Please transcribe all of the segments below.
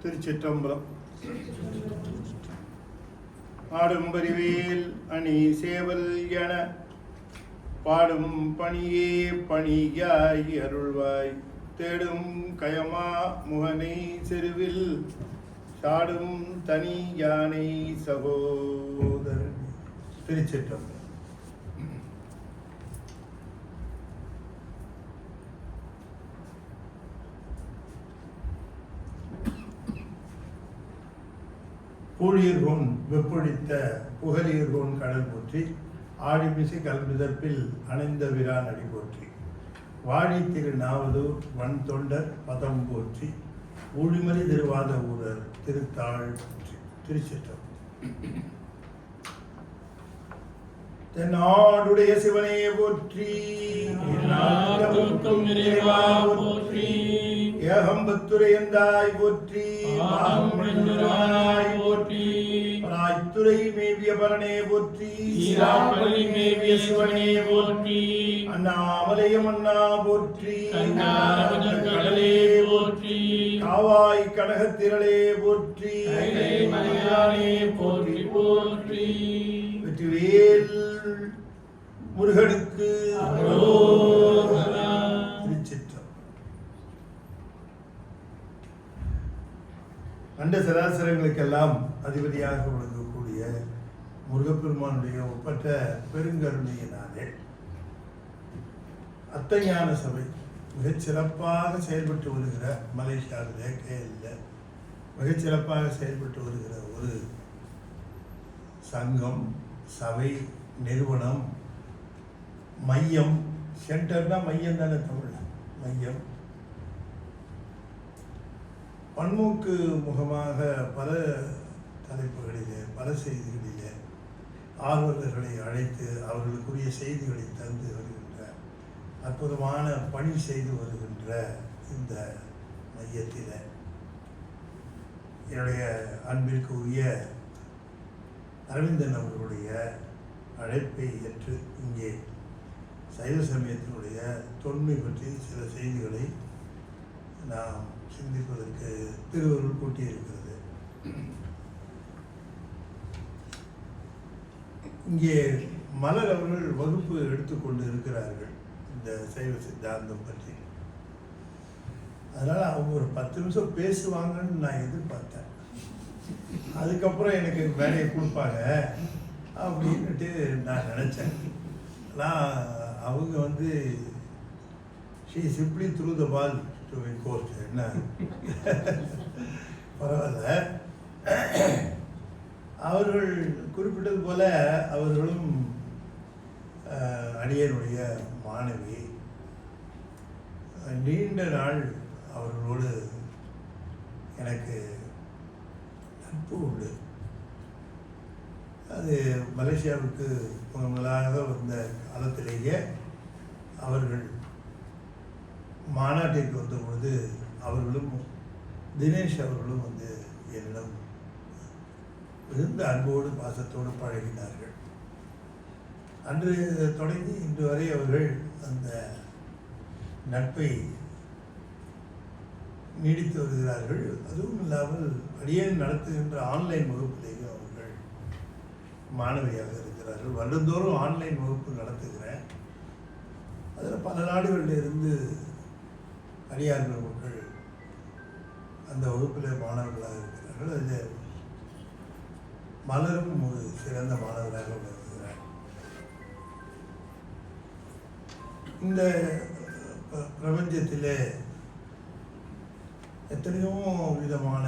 திருச்சிற்றம்பலம். ஆடும் பரிவேல் அணி சேவல் என பாடும் பணியே பணியாய் அருள்வாய். தேடும் கயமா முகனை செருவில் சாடும் தனி யானை சகோதரன். திருச்சிற்றம்பலம். பூழியர்கோன் வெப்பொழித்த புகழியர்கோன் கடல் போற்றி, ஆழிமிசை கல்விதற்பில் அணைந்த விரான் அடி போற்றி, வாழி திரு நாவதூர் வன் தொண்டர் பதம் போற்றி, ஊழிமலை திருவாத ஊரர் திருத்தாள் போற்றி. திருச்சிற்றம்பலம். தென்னாடுடைய சிவனே போற்றி, போற்றி, ஏகம்பத்துரையந்தாய் போற்றி, போற்றி, பராய்த்துறை மேவிய பரனே போற்றி, மேவிய சிவனே போற்றி, அண்ணாமலையம் அண்ணா போற்றி, கடலே போற்றி, காவாய் கனகத்திரளே போற்றி, போற்றி போற்றி. வெற்றிவேல் முருகனுக்கு திருச்சிற்றம்பலம். அண்ட சராசரங்களுக்கெல்லாம் அதிபதியாக விளங்கக்கூடிய முருகப்பெருமானுடைய ஒப்பற்ற பெருங்கருணையினாலே அத்தஞான சபை மிகச் சிறப்பாக செயல்பட்டு வருகிற, மலேசியாவிலே கேரள மிகச் சிறப்பாக செயல்பட்டு வருகிற ஒரு சங்கம், சபை, நிறுவனம், மையம். சென்டர்னா மையம் தானே தமிழ். மையம் பன்மூக்கு முகமாக பல தலைப்புகளிலே பல செய்திகளிலே ஆர்வலர்களை அழைத்து அவர்களுக்குரிய செய்திகளை தந்து வருகின்ற அற்புதமான பணி செய்து வருகின்ற இந்த மையத்தில் என்னுடைய அன்பிற்கு உரிய அரவிந்தன் அவர்களுடைய அழைப்பை ஏற்று இங்கே சைவ சமயத்தினுடைய தொன்மை பற்றி சில செய்திகளை நாம் சிந்திப்பதற்கு திருவருள் கூட்டியிருக்கிறது. இங்கே மலர் அவர்கள் வகுப்பு எடுத்துக்கொண்டு இருக்கிறார்கள் இந்த சைவ சித்தாந்தம் பற்றி. அதனால் அவங்க ஒரு 10 நிமிஷம் பேசுவாங்கன்னு நான் எதிர்பார்த்தேன். அதுக்கப்புறம் எனக்கு வேலையை கொடுப்பாங்க அப்படின்ட்டு நான் நினச்சேன். ஆனால் அவங்க she simply threw the ball to my court. என்ன பரவாயில்ல. அவர்கள் குறிப்பிட்டது போல அவர்களும் அடியனுடைய மாணவி. நீண்ட நாள் அவர்களோடு எனக்கு நட்பு உண்டு. அது மலேசியாவுக்கு முதலாக வந்த காலத்திலேயே அவர்கள் மாநாட்டிற்கு வந்த பொழுது அவர்களும் தினேஷ் அவர்களும் என்னிடம் மிகுந்த அன்போடு பாசத்தோடு பழகினார்கள். அன்று தொடங்கி இன்று வரை அவர்கள் அந்த நட்பை நீடித்து வருகிறார்கள். அதுவும் இல்லாமல் அடியேன் நடத்துகின்ற ஆன்லைன் வகுப்பிலேயும் அவர்கள் மாணவியாக இருக்கிறார்கள். வருடந்தோறும் ஆன்லைன் வகுப்பு நடத்துகிறேன். அதில் பல நாடுகளில் இருந்து அடியார்கள் மக்கள் அந்த வகுப்பில் மாணவர்களாக இருக்கிறார்கள். அதில் மலரும் ஒரு சிறந்த மாணவராக வருகிறார். இந்த பிரபஞ்சத்திலே எத்தனையோ விதமான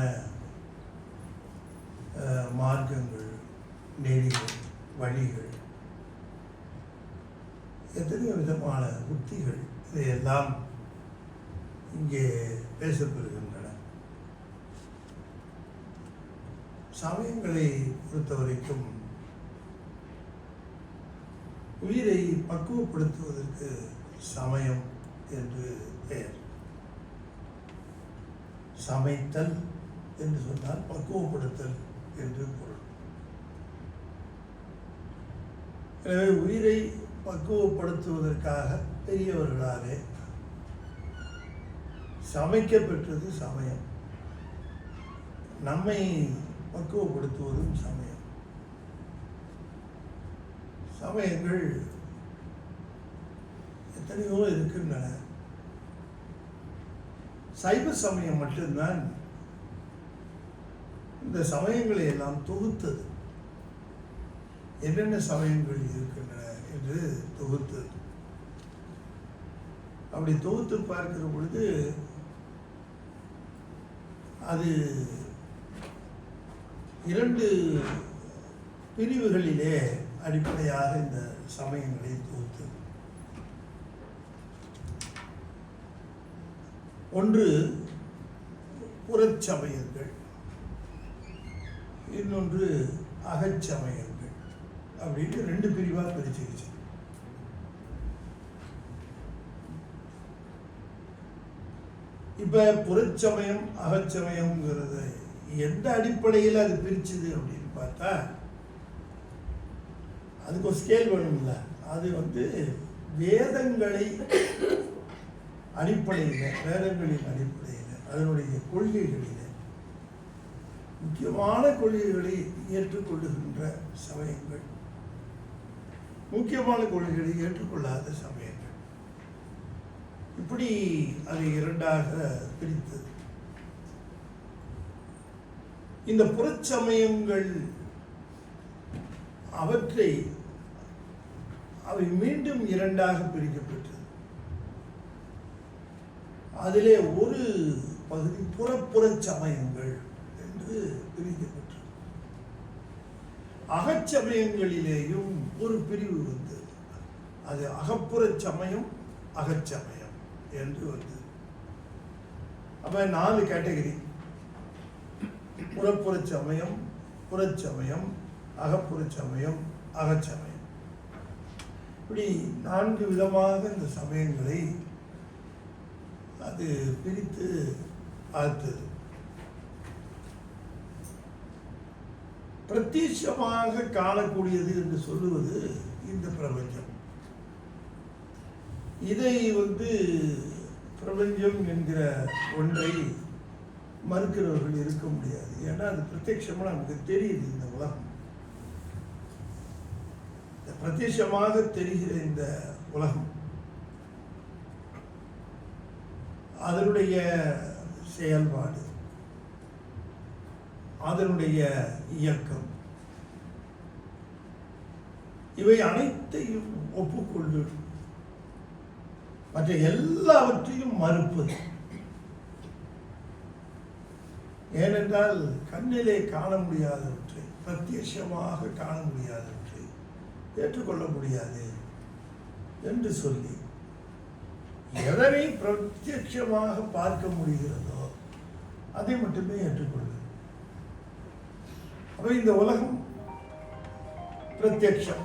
மார்க்கங்கள், நெறிகள், வழிகள், எத்தனையோ விதமான உத்திகள், இதையெல்லாம் இங்கே பேசப்படுகின்றன. சமயங்களை பொறுத்தவரைக்கும் உயிரை பக்குவப்படுத்துவதற்கு சமயம் என்று பெயர். சமைத்தல் என்று சொன்னால் பக்குவப்படுத்தல் என்று பொருள். எனவே உயிரை பக்குவப்படுத்துவதற்காக பெரியவர்களாலே சமைக்கப்பெற்றது சமயம். நம்மை பக்குவப்படுத்துவதும் சமயம். சமயங்கள் எத்தனையோ இருக்கின்றன. சைவ சமயம் மட்டும்தான் இந்த சமயங்களை எல்லாம் தொகுத்தது. என்னென்ன சமயங்கள் இருக்கின்றன என்று தொகுத்தது. அப்படி தொகுத்து பார்க்கிற பொழுது அது 2 பிரிவுகளிலே அடிப்படையாக இந்த சமயங்களை தொகுத்தது. ஒன்று புறச்சமயங்கள், இன்னொன்று அகச்சமயங்கள் அப்படின்னு 2 பிரிவாக பிரிச்சுக்கிச்சு. இப்போ புறச்சமயம் அகச்சமயம்ங்கிறது எந்த அடிப்படையில் அது பிரிச்சுது அப்படின்னு பார்த்தா அதுக்கு ஒரு ஸ்கேல் வேணும்ல. அது வேதங்களை அடிப்படையில், வேதங்களின் அடிப்படையில், அதனுடைய கொள்கைகளில் முக்கியமான கொள்கைகளை ஏற்றுக்கொள்ளுகின்ற சமயங்கள், முக்கியமான கொள்கைகளை ஏற்றுக்கொள்ளாத சமயங்கள், இப்படி அதை 2ஆக பிரித்தது. இந்த புறச்சமயங்கள் அவை மீண்டும் 2ஆக பிரிக்கப்பட்டது. அதிலே ஒரு பகுதி புறப்புறச் சமயங்கள் என்று பிரிக்கப்பட்டது. அகச்சமயங்களிலேயும் ஒரு பிரிவு வந்தது. அது அகப்புறச் சமயம், அகச்சமயம் என்று வந்தது. அப்ப 4 கேட்டகரி: புறப்புறச் சமயம், புறச்சமயம், அகப்புறச் சமயம், அகச்சமயம். இப்படி 4 விதமாக இந்த சமயங்களை அது பிரித்து பார்த்தது. பிரத்யட்சமாக காணக்கூடியது என்று சொல்லுவது இந்த பிரபஞ்சம். இதை பிரபஞ்சம் என்கிற ஒன்றை மறுக்கிறவர்கள் இருக்க முடியாது. ஏன்னா அது பிரத்யட்சமாக நமக்கு தெரியுது. இந்த உலகம் பிரத்யட்சமாக தெரிகிற இந்த உலகம், அதனுடைய செயல்பாடு, அதனுடைய இயக்கம், இவை அனைத்தையும் ஒப்புக்கொண்டு மற்ற எல்லாவற்றையும் மறுப்பது. ஏனென்றால் கண்ணிலே காண முடியாதவற்றை, பிரத்யட்சமாக காண முடியாதவற்றை ஏற்றுக்கொள்ள முடியாது என்று சொல்லி எதனை பிரத்யட்சமாக பார்க்க முடிகிறதோ அதை மட்டுமே ஏற்றுக்கொள்வது. அப்ப இந்த உலகம் பிரத்யட்சம்.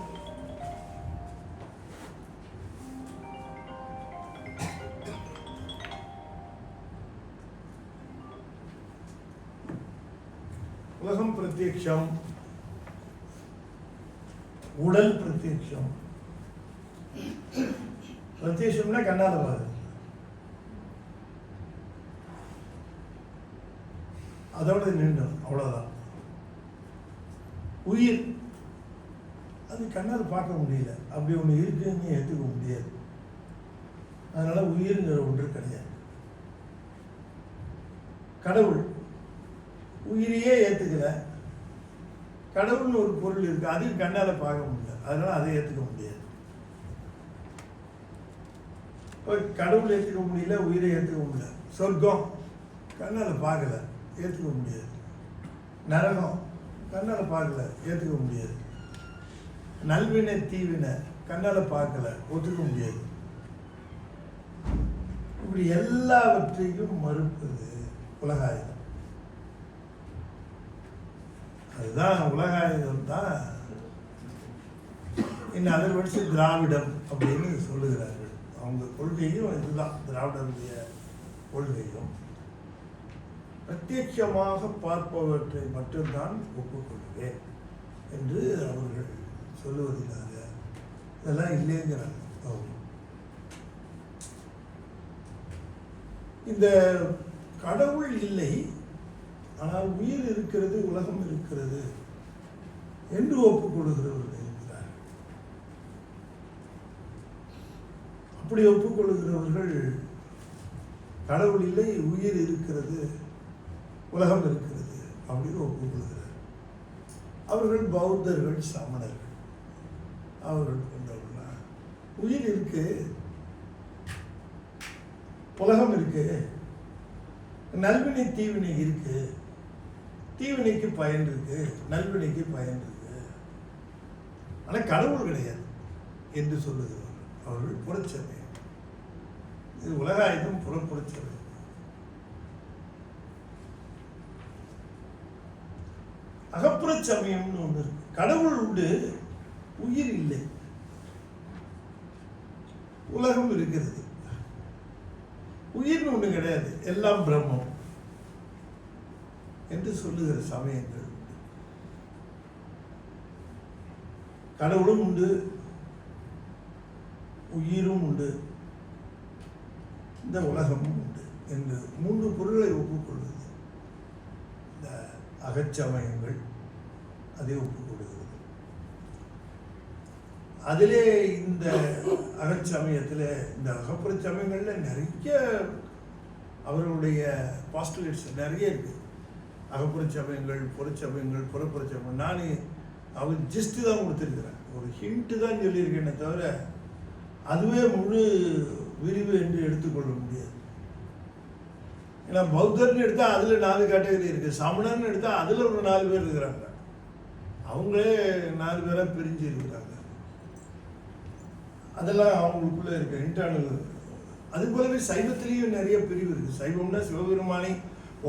உலகம் பிரத்யட்சம், உடல் பிரத்யட்சம். பிரத்யட்சம்னா கண்ணால பாரு, அதோட நின்றும், அவ்வளவுதான். உயிர் அது கண்ணால் பார்க்க முடியல, அப்படி ஒன்று இருக்குன்னு ஏற்றுக்க முடியாது. அதனால உயிர்ங்கிற ஒன்று கிடையாது. கடவுள் உயிரையே ஏற்றுக்கல, கடவுள்னு ஒரு பொருள் இருக்கு, அதையும் கண்ணால பார்க்க முடியல, அதனால அதை ஏற்றுக்க முடியாது. கடவுள் ஏற்றுக்க முடியல, உயிரை ஏற்றுக்க முடியல. சொர்க்கம் கண்ணால பார்க்கல, ஏற்றுக்க முடியாது. நரகம் கண்ணால பார்க்கல, ஏற்றுக்க முடியாது. நல்வினை தீவினை கண்ணால பார்க்கல, ஒத்துக்க முடியாது. இப்படி எல்லாவற்றையும் மறுப்பது உலகாயுதம். அதுதான் உலகாயுதம் தான். இன்னும் அதை படித்து திராவிடம் அப்படின்னு சொல்லுகிறார்கள். அவங்க கொள்கையும் இதுதான், திராவிடருடைய கொள்கையும். பிரத்யட்சமாக பார்ப்பவற்றை மட்டும்தான் ஒப்புக்கொள்வேன் என்று அவர்கள் சொல்லுவதற்காக இதெல்லாம் இல்லைங்கிறாங்க. இந்த கடவுள் இல்லை, ஆனால் உயிர் இருக்கிறது, உலகம் இருக்கிறது என்று ஒப்புக்கொள்கிறவர்கள் இருக்கிறார். அப்படி ஒப்புக்கொள்கிறவர்கள் கடவுள் இல்லை, உயிர் இருக்கிறது, உலகம் இருக்கிறது அப்படின்னு ஒப்புக்கொள்கிறார். அவர்கள் பௌத்தர்கள், சமணர்கள். அவர்கள் கொண்டவர்களா உயிர் இருக்கு, உலகம் இருக்கு, நல்வினை தீவினை இருக்கு, தீவினைக்கு பயன் இருக்கு, நல்வினைக்கு பயன் இருக்கு, ஆனால் கடவுள் கிடையாது என்று சொல்லுகிறவர்கள் அவர்கள் புறச்சமயம். இது உலகாயுதம் புறப்புறச்சமயம். அகப்புற சமயம்னு ஒன்று இருக்கு. கடவுள் உண்டு, உயிர் இல்லை, உலகம் இருக்கிறது, உயிர்னு ஒன்று கிடையாது, எல்லாம் பிரம்மம் என்று சொல்லுகிற சமயங்கள் உண்டு. கடவுளும் உண்டு, உயிரும் உண்டு, இந்த உலகமும் உண்டு என்று மூன்று பொருள்களை ஒப்புக்கொள்வது இந்த அகச்சமயங்கள் அதை ஒப்புக்கொள்கிறது. அதிலே இந்த அகச்சமயத்தில், இந்த அகப்புற சமயங்களில் நிறைய அவர்களுடைய பாஸ்டுலேட்ஸ் நிறைய இருக்கு. அகப்புற சமயங்கள், புறச்சமயங்கள், புறப்புற சமயம். நான் அவர் ஜஸ்ட்டு தான் கொடுத்துருக்கிறேன், ஒரு ஹிண்ட்டு தான் சொல்லியிருக்கேனே தவிர அதுவே முழு விரிவு என்று எடுத்துக்கொள்ள முடியாது. ஏன்னா பௌத்தர்னு எடுத்தால் அதில் 4 கேட்டகரி இருக்குது, சமணர்னு எடுத்தால் அதில் ஒரு 4 பேர் இருக்கிறாங்க, அவங்களே 4 பேராக பிரிஞ்சு இருக்கிறாங்க. அதெல்லாம் அவங்களுக்குள்ளே இருக்கு இன்டர்னல். அது போலவே சைவத்திலேயும் நிறைய பிரிவு இருக்குது. சைவம்னா சிவபெருமானை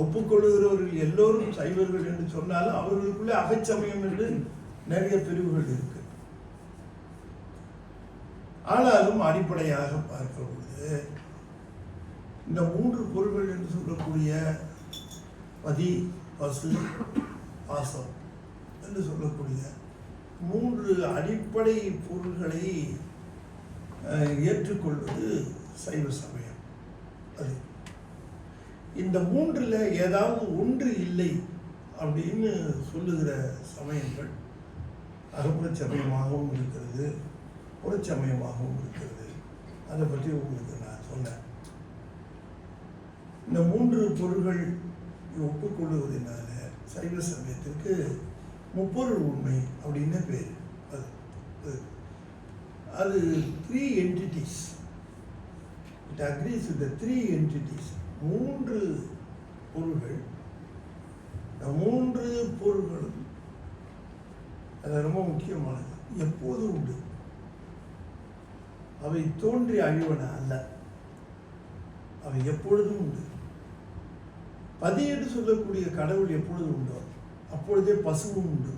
ஒப்புக்கொள்ளுகிறவர்கள் எல்லோரும் சைவர்கள் என்று சொன்னாலும் அவர்களுக்குள்ளே அகச்சமயம் என்று நிறைய பிரிவுகள் இருக்கு. ஆனாலும் அடிப்படையாக பார்க்க பொழுது இந்த 3 பொருள்கள் என்று சொல்லக்கூடிய பதி, பசு, பாசம் என்று சொல்லக்கூடிய 3 அடிப்படை பொருள்களை ஏற்றுக்கொள்வது சைவ சமயம். அது இந்த 3ல் ஏதாவது ஒன்று இல்லை அப்படின்னு சொல்லுகிற சமயங்கள் அகப்புற சமயமாகவும் இருக்கிறது, புறச்சமயமாகவும் இருக்கிறது. அதை பற்றி உங்களுக்கு நான் சொன்னேன். இந்த 3 பொருள்கள் ஒப்புக்கொள்வதனால சைவ சமயத்திற்கு முப்பொருள் உண்மை அப்படின்னு பேர். அது 3 entities. It agrees with the 3 entities. 3 பொருள்கள். இந்த 3 பொருள்களும் அது ரொம்ப முக்கியமானது. எப்போதும் உண்டு. அவை தோன்றி அழிவன அல்ல, அவை எப்பொழுதும் உண்டு. பதி என்று சொல்லக்கூடிய கடவுள் எப்பொழுது உண்டோ அப்பொழுதே பசுவும் உண்டு,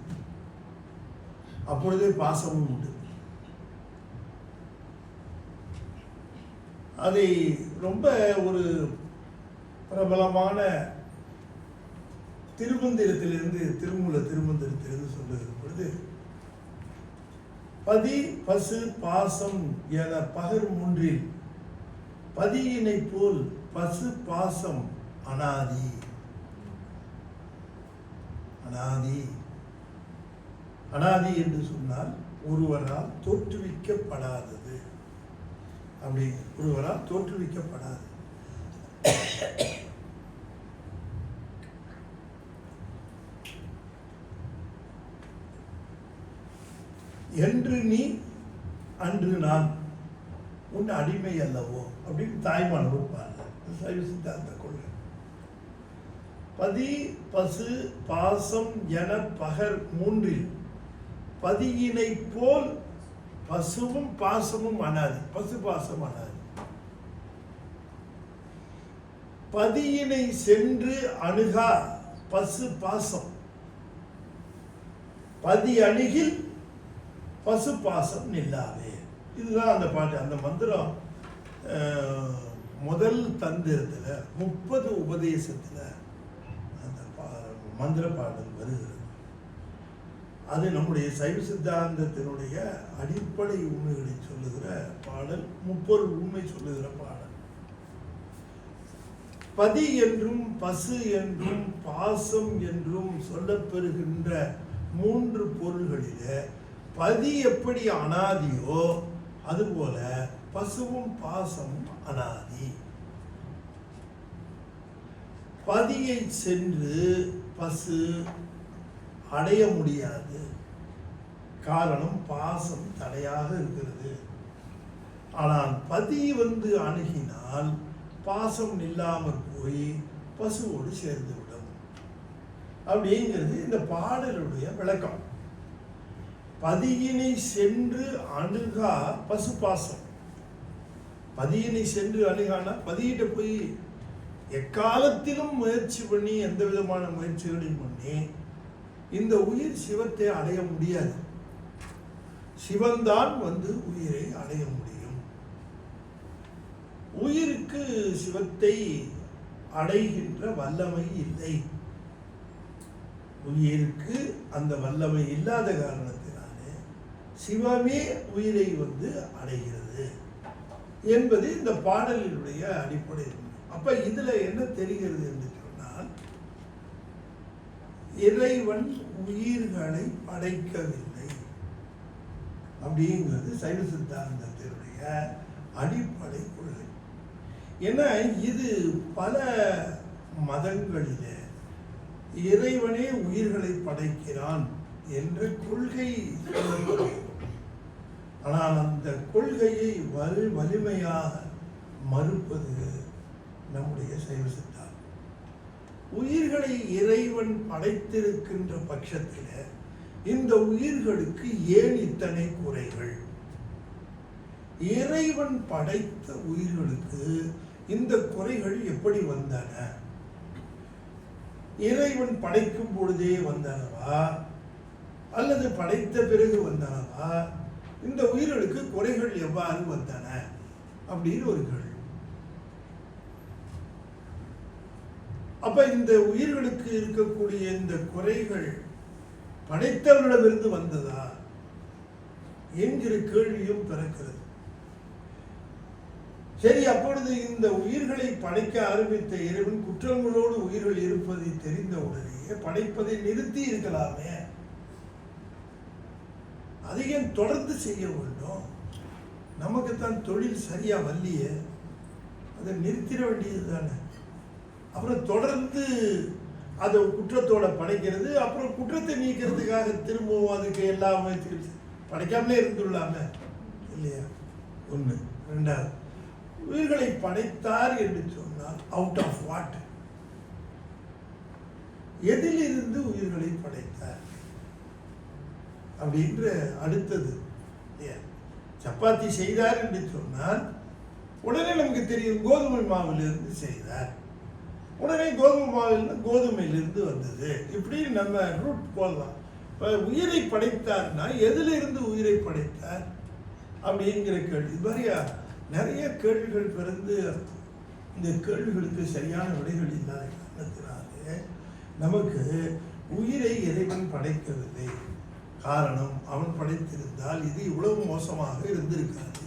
அப்பொழுதே பாசமும் உண்டு. அதை ரொம்ப ஒரு பிரபலமான திருமந்திரத்திலிருந்து, திருமந்திரத்திலிருந்து சொல்லுகிற பொழுது, பதி பசு பாசம் என பகர் 3ல் பதியினை போல் பசு பாசம் அனாதி. அனாதி அனாதி என்று சொன்னால் ஒருவரால் தோற்றுவிக்கப்படாதது. அப்படி ஒருவரால் தோற்றுவிக்கப்படாது. என்று நீ அன்று நான் உன் அடிமை அல்லவோ அப்படின்னு தாய்மானவர் பாருங்க. சைவ சித்தாந்த கொள்கை. பதி பசு பாசம் என பகர் 3ல் பதியினை போல் பசுவும் பாசமும் அனாதி. பசு பாசம் அனாதி. பதியினை சென்று அணுகா பசு பாசம். பதி அணுகில் பசு பாசம் நில்லாவே. இதுதான் அந்த பாட்டு. அந்த மந்திரம் முதல் தந்திரத்தில் 30 உபதேசத்தில் அந்த மந்திர பாடல் வருகிறது. அது நம்முடைய சைவ சித்தாந்தத்தினுடைய அடிப்படை உண்மைகளை சொல்லுகிற பாடல், முப்பொருள் உண்மை சொல்லுகிற பாடல். பதி என்றும் பசு என்றும் பாசம் என்றும் சொல்லப்பெறுகின்ற மூன்று பொருள்களிலே பதி எப்படி அனாதியோ அதுபோல பசுவும் பாசமும் அனாதி. பதியை சென்று பசு அடைய முடியாது. காரணம் பாசம் தடையாக இருக்கிறது. ஆனால் பதி அணுகினால் பாசம் இல்லாமல் போய் பசுவோடு சேர்ந்து விடும். அப்படிங்கிறது இந்த பாடலுடைய விளக்கம். பதியினை சென்று அணுகா பசு பாசம். பதியினை சென்று அணுகானா பதியிட்ட போய் எக்காலத்திலும் முயற்சி பண்ணி எந்த விதமான முயற்சிகளையும் பண்ணி இந்த உயிர் சிவத்தை அடைய முடியாது. சிவன்தான் உயிரை அடைய முடியும். உயிருக்கு சிவத்தை அடைகின்ற வல்லமை இல்லை. உயிருக்கு அந்த வல்லமை இல்லாத காரணத்தினாலே சிவமே உயிரை அடைகிறது என்பது இந்த பாடலினுடைய அடிப்படை. அப்ப இதுல என்ன தெரிகிறது என்று சொன்னால், இறைவன் உயிர்களை படைக்கவில்லை அப்படிங்கிறது சைவ சித்தாந்தத்தினுடைய அடிப்படை கொள்கை. ஏன்னா இது பல மதங்களிலே இறைவனே உயிர்களை படைக்கிறான் என்ற கொள்கை, ஆனால் அந்த கொள்கையை வலிமையாக மறுப்பது நம்முடைய சைவ சித்தாந்தம். உயிர்களை இறைவன் படைத்திருக்கின்ற பட்சத்தில் இந்த உயிர்களுக்கு ஏன் இத்தனை குறைகள்? இறைவன் படைத்த உயிர்களுக்கு இந்த குறைகள் எப்படி வந்தன? இறைவன் படைக்கும் பொழுதே வந்தனவா அல்லது படைத்த பிறகு வந்தனவா? இந்த உயிர்களுக்கு குறைகள் எவ்வாறு வந்தன அப்படின்னு ஒரு கேள்வி. அப்ப இந்த உயிர்களுக்கு இருக்கக்கூடிய இந்த குறைகள் படைத்தவர்களிடமிருந்து வந்ததா என்கிற கேள்வியும் பிறக்கிறது. சரி, அப்பொழுது இந்த உயிர்களை படைக்க ஆரம்பித்த இறைவன் குற்றங்களோடு உயிர்கள் இருப்பதை தெரிந்த உடனேயே படைப்பதை நிறுத்தி இருக்கலாமே. அதை ஏன் தொடர்ந்து செய்ய வேண்டும்? நமக்குத்தான் தொழில் சரியா வரலையே, அதை நிறுத்திட வேண்டியது தானே. அப்புறம் தொடர்ந்து அதை குற்றத்தோட படைக்கிறது, அப்புறம் குற்றத்தை நீக்கிறதுக்காக திரும்பவும் அதுக்கு எல்லா முயற்சிகள் படைக்காமலே இருந்துள்ளாம இல்லையா? ஒன்று. ரெண்டாவது, உயிர்களை படைத்தார் என்று சொன்னால் அவுட் ஆஃப் வாட்? எதிலிருந்து உயிர்களை படைத்தார் அப்படின்ற அடுத்தது. சப்பாத்தி செய்தார் என்று சொன்னால் உடனே நமக்கு தெரியும் கோதுமை மாவிலிருந்து செய்தார். உடனே கோதுமை மாவிலிருந்து கோதுமையிலிருந்து வந்தது. இப்படி நம்ம ரூட் போடலாம். இப்போ உயிரை படைத்தார்னா எதிலிருந்து உயிரை படைத்தார் அப்படிங்கிற கேள்வி. இது மாதிரியா நிறைய கேள்விகள் பிறந்து இந்த கேள்விகளுக்கு சரியான விடைகள் இல்லாத காரணத்தினாலே நமக்கு உயிரை இறைவன் படைக்கவில்லை. காரணம், அவன் படைத்திருந்தால் இது இவ்வளவு மோசமாக இருந்திருக்காது.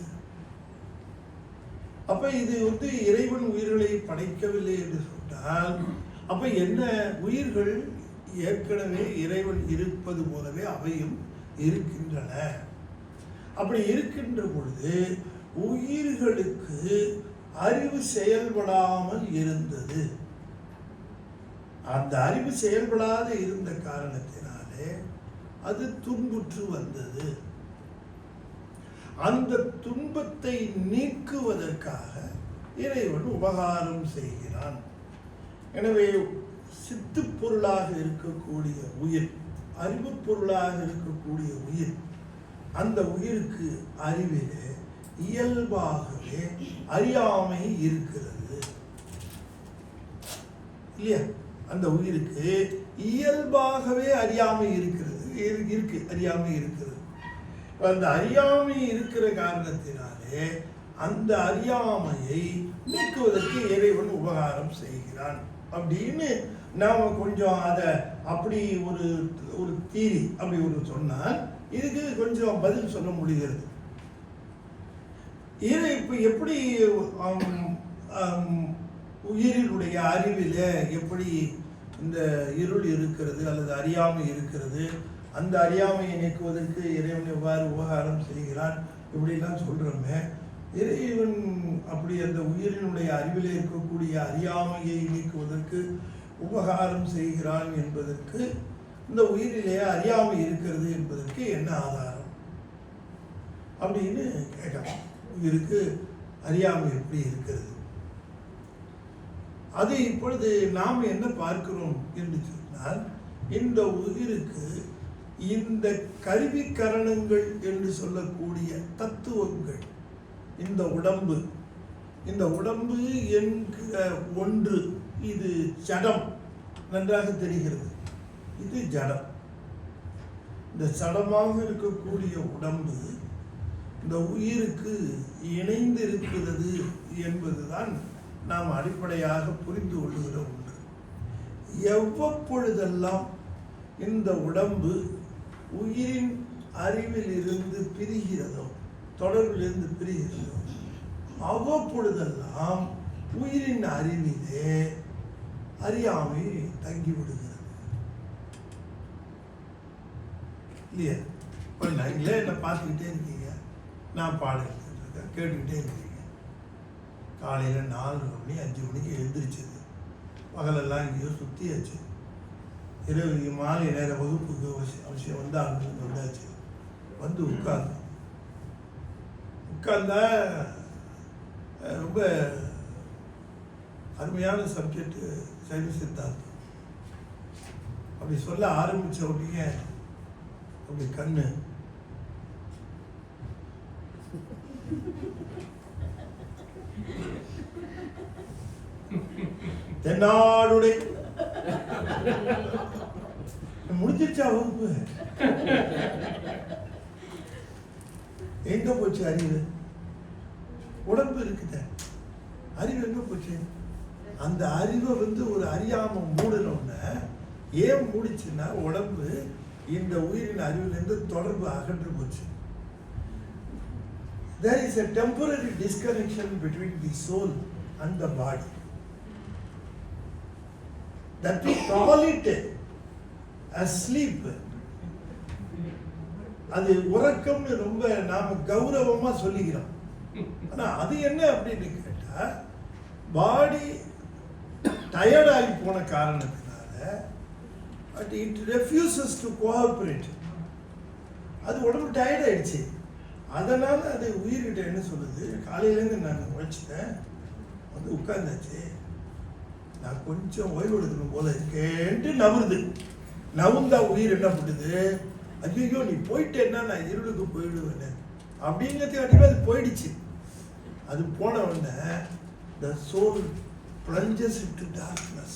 அப்ப இது இறைவன் உயிர்களை படைக்கவில்லை என்று சொன்னால் அப்ப என்ன? உயிர்கள் ஏற்கனவே இறைவன் இருப்பது போலவே அவையும் இருக்கின்றன. அப்படி இருக்கின்ற பொழுது உயிர்களுக்கு அறிவு செயல்படாமல் இருந்தது. அந்த அறிவு செயல்படாத இருந்த காரணத்தினாலே அது துன்புற்று வந்தது. அந்த துன்பத்தை நீக்குவதற்காக இறைவன் உபகாரம் செய்கிறான். எனவே சித்து பொருளாக இருக்கக்கூடிய உயிர், அறிவு பொருளாக இருக்கக்கூடிய உயிர், அந்த உயிருக்கு அறிவிலே இயல்பாகவே அறியாமை இருக்கிறது இல்லையா? அந்த உயிருக்கு இயல்பாகவே அறியாமை இருக்கிறது, அறியாமை இருக்கிறது. அந்த அறியாமை இருக்கிற காரணத்தினாலே அந்த அறியாமையை நீக்குவதற்கு இறைவன் உபகாரம் செய்கிறான் அப்படின்னு நாம கொஞ்சம் அதை அப்படி ஒரு தீரி அப்படி சொன்னால் இதுக்கு கொஞ்சம் பதில் சொல்ல முடிகிறது. இப்ப எப்படி உயிரினுடைய அறிவிலே எப்படி இந்த இருள் இருக்கிறது அல்லது அறியாமை இருக்கிறது, அந்த அறியாமையை நீக்குவதற்கு இறைவன் எவ்வாறு உபகாரம் செய்கிறான், இப்படிலாம் சொல்கிறோமே. இறைவன் அப்படி அந்த உயிரினுடைய அறிவிலே இருக்கக்கூடிய அறியாமையை நீக்குவதற்கு உபகாரம் செய்கிறான் என்பதற்கு, இந்த உயிரிலே அறியாமை இருக்கிறது என்பதற்கு என்ன ஆதாரம் அப்படின்னு கேட்கலாம். உயிருக்கு அறியாமை எப்படி இருக்கிறது? அது இப்பொழுது நாம் என்ன பார்க்கிறோம் என்று சொன்னால், இந்த உயிருக்கு இந்த கருவிக்கரணங்கள் என்று சொல்லக்கூடிய தத்துவங்கள், இந்த உடம்பு என்கிற ஒன்று, இது ஜடம், நன்றாக தெரிகிறது. இது ஜடம். இந்த ஜடமாக இருக்கக்கூடிய உடம்பு இந்த உயிருக்கு இணைந்து இருக்கிறது என்பதுதான் நாம் அடிப்படையாக புரிந்து கொள்ளுகிற ஒன்று. எவ்வப்பொழுதெல்லாம் இந்த உடம்பு உயிரின் அறிவில் இருந்து பிரிகிறதோ, தொடர்பிலிருந்து பிரிகிறதோ, அவ்வப்பொழுதெல்லாம் உயிரின் அறிவிலே அறியாமை தங்கிவிடுகிறது இல்லையா? இப்போ நீங்களே என்னை பார்த்துக்கிட்டே இருக்கீங்க, நான் பாடம் இருக்கேன், கேட்டுக்கிட்டே இருக்கீங்க. காலையில் 4 மணி 5 மணிக்கு எழுந்திரிச்சது, பகலெல்லாம் எங்கேயோ சுற்றியாச்சு, இரவு மாலை நேர வகுப்புக்கு அவசியம் வந்து அங்கே வந்தாச்சு, வந்து உட்கார்ந்தா ரொம்ப அருமையான சப்ஜெக்ட் சைவ சித்தாந்தம். அப்படி சொல்ல ஆரம்பித்த உடனே அப்படி கண்ணு தென்னாடுடை முடிஞ்சிருச்சா வகுப்பு? எங்க போச்சு அறிவு? உடம்பு இருக்குத, அறிவு எங்க போச்சு? அந்த அறிவை ஒரு அறியாம மூடணும்னா, ஏன் மூடிச்சுன்னா உடம்பு இந்த உயிரின் அறிவிலிருந்து தொடர்பு அகன்று போச்சு. There is a temporary disconnection between the soul and the body. That we call it as sleep. அது உறக்கம்னு ரொம்ப நாம கௌரவமா சொல்லிக்கிறோம். ஆனா அது என்ன அப்படின்னு கேட்டா, பாடி டயர்ட் ஆகி போன காரணத்தினால it refuses to cooperate. அது உடம்பு டயர்ட் ஆயிடுச்சு. அதனால அது உயிர்கிட்ட என்ன சொல்லுது, காலையிலேருந்து நான் உழைச்சிட்டேன், உட்கார்ந்தாச்சு, நான் கொஞ்சம் ஓய்வு எடுக்கணும் போல இருக்கேன்ட்டு நவுறுது. நவுந்தா உயிர் என்ன பண்ணுது, ஐயோ நீ போயிட்டேன்னா நான் இருளுக்கு போயிடுவேன் அப்படிங்கிறதுக்காட்டியும் அது போயிடுச்சு. அது போன உடனே the soul plunges into darkness.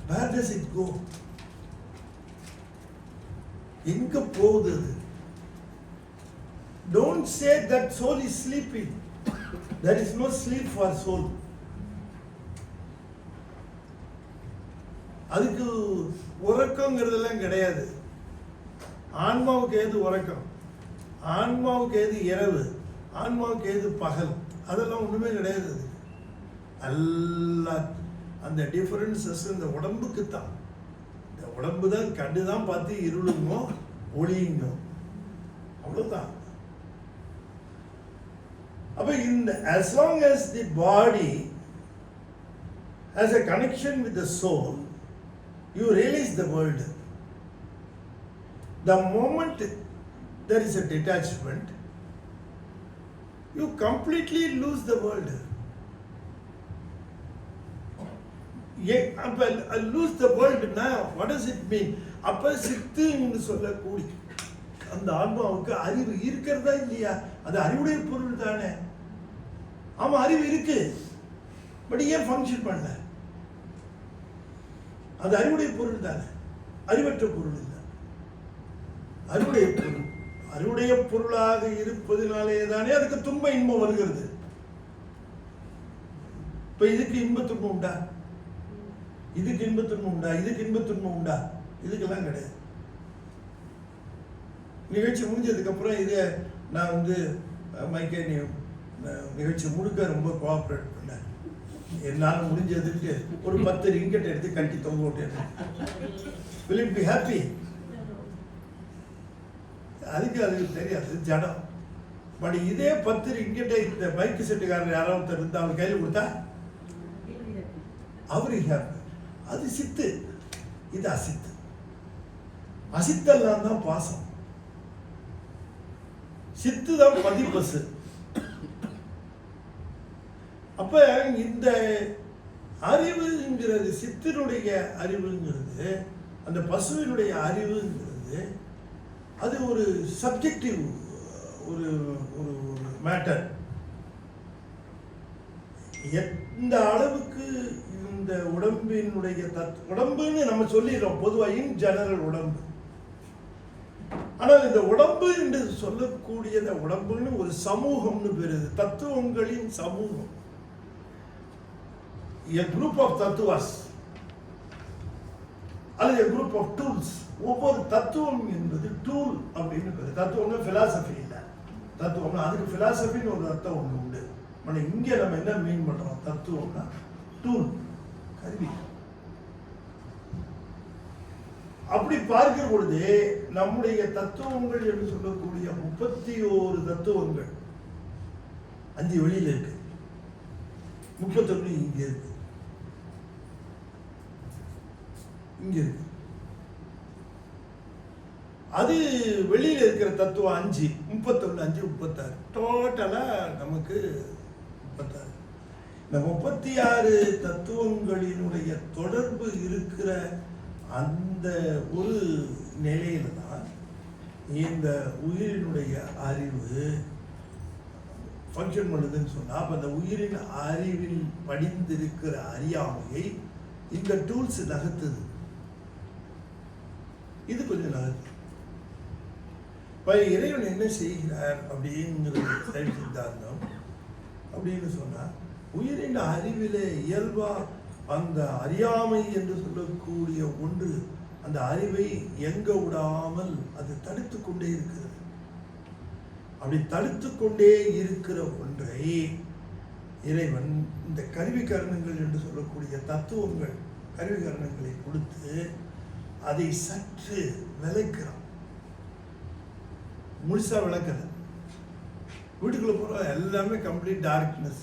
Where does it go? எங்க போகுது அது? Don't say that soul is sleeping. There is no sleep for soul. அதுக்கு உறக்கங்கிறதெல்லாம் கிடையாது. ஆன்மாவுக்கு ஏது உறக்கம், ஆன்மாவுக்கு ஏது இரவு, ஆன்மாவுக்கு ஏது பகல், அதெல்லாம் ஒண்ணுமே கிடையாது. எல்லா அந்த டிஃபரன்சஸ் இந்த உடம்புக்கு தான். இந்த உடம்பு தான் கண்டு தான் பார்த்து இருளுங்கோ ஒளியுங்கோ, அவ்வளவுதான். அப்ப இந்த as long as the body has a connection with the soul, you realize the world. The moment there is a detachment, you completely lose the world. Lose the world now, what does it mean? அப்ப சித்துன்னு சொல்லக்கூடிய அந்த ஆன்மாவுக்கு அறிவு இருக்கிறதா இல்லையா? அது அறிவுடைய பொருள் தானே. ஆமா, அறிவு இருக்கு, பட் ஏன் ஃபங்க்ஷன் பண்ணல? அது அறிவுடைய பொருள் தானே, அறிவற்ற பொருள் இல்லை. அறிவுடைய பொருள், அறிவுடைய பொருளாக இருப்பதினாலே தானே அதுக்கு துன்ப இன்பம் வருகிறது. இப்ப இதுக்கு இன்ப துன்பம் உண்டா? இதுக்கு இன்ப துன்பம் உண்டா? இதுக்கு இன்ப துன்பம் உண்டா? இதுக்கெல்லாம் கிடையாது. நிகழ்ச்சி முடிஞ்சதுக்கு அப்புறம் இதை நான் மைக்கே நிகழ்ச்சி முழுக்க ரொம்ப கோஆப்ரேட் பண்ணேன். என்னால் முடிஞ்சதுக்கு ஒரு 10 ரிங்கெட் எடுத்து கட்டி தொங்க விட்டேன். will it be happy? அதுக்கு தெரியாது, ஜடம். பட் இதே 10 ரிங்கெட்டை இந்த பைக் செட்டுக்காரர் யாராவது இருந்து அவர் கையில் கொடுத்தா அவரு ஹாப்பி. அது சித்து, இது அசித்து. அசித்தெல்லாம் தான் பாசம், சித்து தான் பதிப்பசு. அப்ப இந்த அறிவுங்கிறது, சித்தினுடைய அறிவுங்கிறது, அந்த பசுவினுடைய அறிவுங்கிறது, அது ஒரு சப்ஜெக்டிவ் ஒரு ஒரு மேட்டர். எந்த அளவுக்கு இந்த உடம்பினுடைய உடம்புன்னு நம்ம சொல்லிடுறோம் பொதுவாக, இன் ஜெனரல் உடம்பு. ஆனால் இந்த உடம்பு என்று சொல்லக்கூடிய உடம்புன்னு ஒரு சமூகம்னு பேரு, தத்துவங்களின் சமூகம். A group of தத்துவாஸ் அல்லது a group of tools. ஒவ்வொரு தத்துவம் என்பது டூல் அப்படின்னு பேரு. தத்துவம்னா பிலாசபி இல்லை, தத்துவம்னா அதுக்கு பிலாசபின்னு ஒரு அர்த்தம் ஒன்று உண்டு. ஆனால் இங்கே நம்ம என்ன மீன் பண்றோம், தத்துவம்னா டூல், கருவி. அப்படி பார்க்கிற பொழுது நம்முடைய தத்துவங்கள் என்று சொல்லக்கூடிய 31 தத்துவங்கள் 5 வெளியில இருக்கு, 31 இங்க இருக்கு, இங்க இருக்கு. அது வெளியில இருக்கிற தத்துவம் 5, 31, 5, 36, டோட்டலா நமக்கு 36. இந்த 36 தத்துவங்களினுடைய தொடர்பு இருக்கிற அந்த ஒரு நிலையில தான் இந்த உயிரினுடைய அறிவு ஃபங்க்ஷன் பண்ணுதுன்னு சொன்னா, அப்ப அந்த உயிரின் அறிவில் படிந்திருக்கிற அறியாமையை இந்த டூல்ஸ் நகர்த்துது. இது கொஞ்சம் நகர்த்து. இப்ப இறைவன் என்ன செய்கிறார் அப்படிங்கிறது சைவ சித்தாந்தம் அப்படின்னு சொன்னா, உயிரின் அறிவிலே இயல்பா அந்த அறியாமை என்று சொல்லக்கூடிய ஒன்று அந்த அறிவை எங்க விடாமல் அது தடுத்து கொண்டே இருக்கிறது. அப்படி தடுத்து கொண்டே இருக்கிற ஒன்றை இறைவன் இந்த கருவி கரணங்கள் என்று சொல்லக்கூடிய தத்துவங்கள், கருவி கரணங்களை கொடுத்து அதை சற்று விளக்கிறான். முழுசா விளக்கல. வீட்டுக்குள்ள போற எல்லாமே கம்ப்ளீட் டார்க்னஸ்.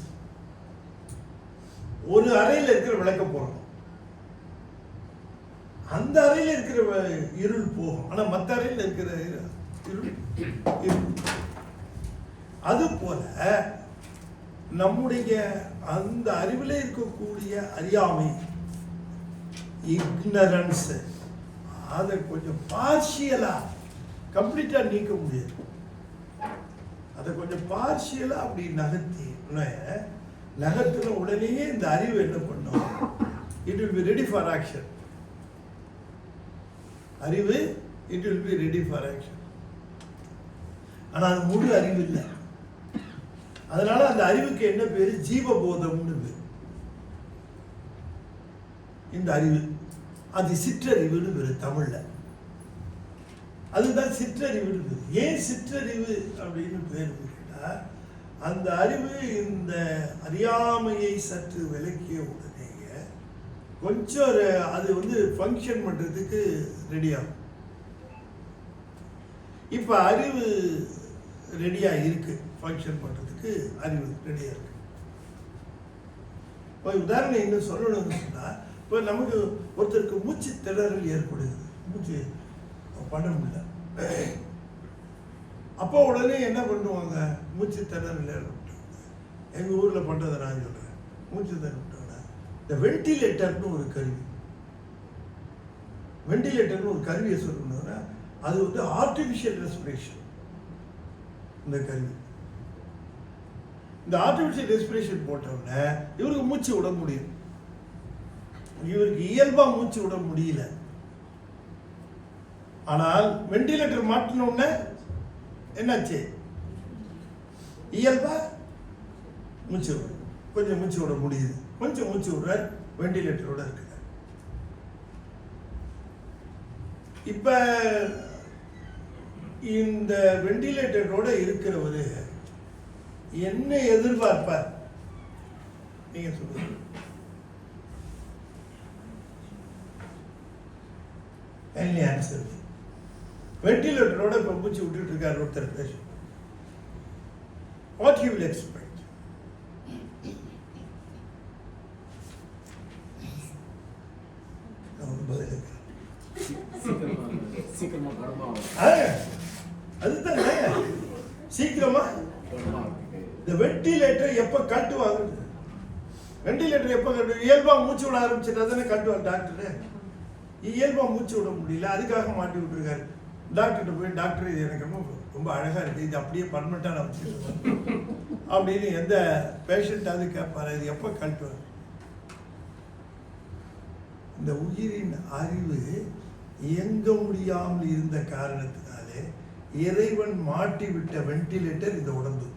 ஒரு அறையில் இருக்கிற விளக்க போறோம், அந்த அறையில் இருக்கிற இருள் போகும், ஆனா மற்ற அறையில் இருக்கிற இருள். அது போல நம்முடைய அந்த அறிவிலே இருக்கக்கூடிய அறியாமை, இக்னரன்ஸ், அதை கொஞ்சம் பார்ஷியலா கம்ப்ளீட்டா நீக்க முடியாது. அதை கொஞ்சம் பார்ஷியலா அப்படி நகர்த்தின உடனேயே இந்த அறிவு என்ன பண்ணும், it will be ready for action. அறிவு it will be ready for action. ஆனா அது முழு அறிவு இல்லை. அதனால அந்த அறிவுக்கு என்ன பேரு, ஜீவபோதம்னு பேரு. இந்த அறிவு அது சிற்றறிவுன்னு பேரு தமிழ்ல. அதுதான் சிற்றறிவுன்னு பேரு. ஏன் சிற்றறிவு அப்படின்னு பேரு கேட்டா, அந்த அறிவு இந்த அறியாமையை சற்று விலக்கிய உடனேயே கொஞ்சம் அது ஃபங்க்ஷன் பண்றதுக்கு ரெடி ஆகும். இப்ப அறிவு ரெடியா இருக்கு, ஃபங்க்ஷன் பண்றதுக்கு அறிவு ரெடியா இருக்கு. இப்போ உதாரணம் என்ன சொல்லணும்னு சொன்னா, இப்போ நமக்கு ஒருத்தருக்கு மூச்சு திணறல் ஏற்படுது, மூச்சு பண்ண முடியல. அப்போ உடனே என்ன பண்ணுவாங்க, மூச்சு திணறல் ஏற்பட்டு, எங்க ஊர்ல பண்றதை நான் சொல்றேன். மூச்சு திணறல் இந்த வெண்டிலேட்டர்னு ஒரு கருவி, வெண்டிலேட்டர்னு ஒரு கருவியை சொல்லணும்னா அது ஆர்டிஃபிஷியல் ரெஸ்பிரேஷன். இந்த கருவி, இந்த ஆர்டிஃபிஷியல் ரெஸ்பிரேஷன் போட்டவுடனே இவருக்கு மூச்சு விட முடியும். இவருக்கு இயல்பா மூச்சு விட முடியல. ஆனால் வெண்டிலேட்டர் மாட்டின உடனே என்னாச்சு, இயல்பா மூச்சு கொஞ்சம் மூச்சு விட முடியுது, கொஞ்சம் மூச்சு விடுற வெண்டிலேட்டரோட இருக்கு. இப்ப இந்த வெண்டிலேட்டரோட இருக்கிறவரு என்ன எதிர்பார்ப்பார், நீங்க சொல்லுங்க. Kindly answer me. வெண்டிலேட்டரோட இப்போ மூச்சு விட்டுட்டு இருக்காரு ஒருத்தர் பேசும். What you will expect? அதுதான் சீக்கிரமா இந்த வெண்டிலேட்டர் எப்ப கட்டுவாங்க? வெண்டிலேட்டர் எப்ப கட்டு? இயல்பா மூச்சு விட ஆரம்பிச்சுட்டா தானே கட்டுவாங்க டாக்டர். இயல்பா மூச்சு விட முடியல, அதுக்காக மாட்டி விட்டுருக்காரு. டாக்டர்கிட்ட போய், டாக்டர் இது எனக்கு ரொம்ப அழகா இருக்கு, இது அப்படியே பர்மனெண்டா நான் வச்சுருக்கேன் அப்படின்னு எந்த பேஷண்டாவது கேட்பாரு, இது எப்ப கட்டுவாங்க? இந்த உயிரின் அறிவு இயங்க முடியாமல் இருந்த காரணத்தினாலே இறைவன் மாட்டி விட்ட வெண்டிலேட்டர் இந்த உடம்பு.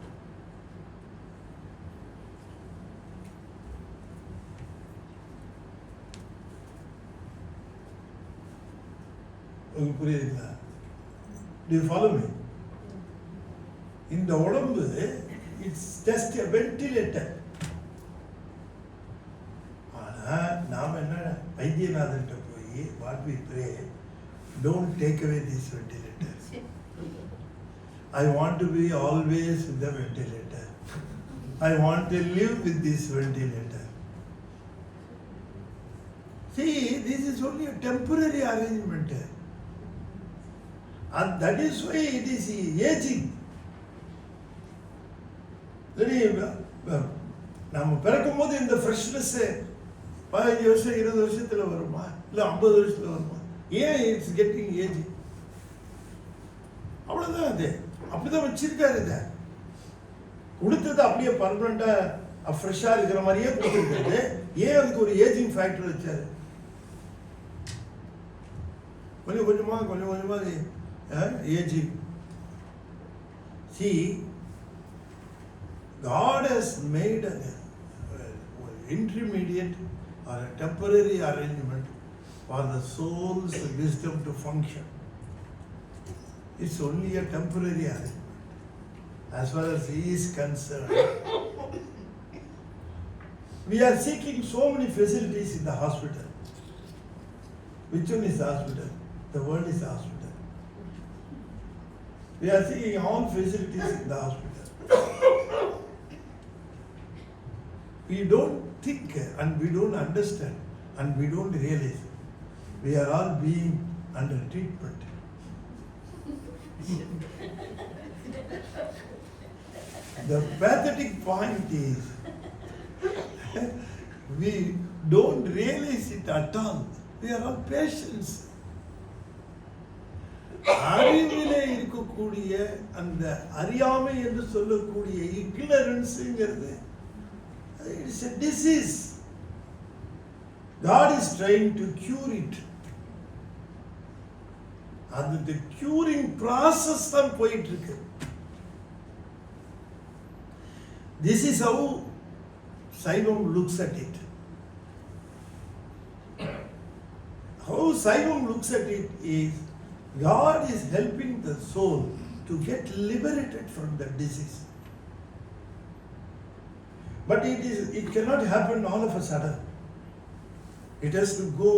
உங்களுக்கு புரியுதுங்களா? Do you follow me? இந்த உடம்பு இட்ஸ் ஜஸ்ட் a ventilator. ஆனா நாம என்ன வைத்தியநாதன்கிட்ட போய் what we pray, don't take away this ventilator. I want to be always with the ventilator. I want to live with this ventilator. See, this is only a temporary arrangement. And that is why it is aging. நம்ம பிறக்கும் போது இந்த freshness 15 வருஷம் 20 வருஷத்துல வருமா, இல்லை 50 வருஷத்துல வருமா? ஏன் இட்ஸ் கெட்டிங் ஏஜிங்? அவ்வளோதான். அது அப்படிதான் வச்சிருக்காரு. இதை கொடுத்தது அப்படியே பர்மனண்டா ஃப்ரெஷ்ஷாக இருக்கிற மாதிரியே கொடுத்துருக்காரு. ஏன் அதுக்கு ஒரு ஏஜிங் ஃபேக்டர் வச்சாரு? கொஞ்சம் கொஞ்சமா aging. See, God has made an intermediate or a temporary arrangement for the soul's wisdom to function. It's only a temporary arrangement. As far as He is concerned, we are seeking so many facilities in the hospital. Which one is the hospital? The world is the hospital. We are seeing all facilities in the hospital. We don't think and we don't understand and we don't realize we are all being under treatment. The pathetic point is we don't realize it at all. We are all patients. அறிவிலே இருக்கக்கூடிய அந்த அறியாமை என்று சொல்லக்கூடிய ignorance-ங்கிறது it's a disease. God is trying to cure it. அந்த curing process தான் போயிட்டு இருக்கு. This is how Saivam looks at it. How Saivam looks at it is God is helping the soul to get liberated from the disease. But it cannot happen all of a sudden. It has to go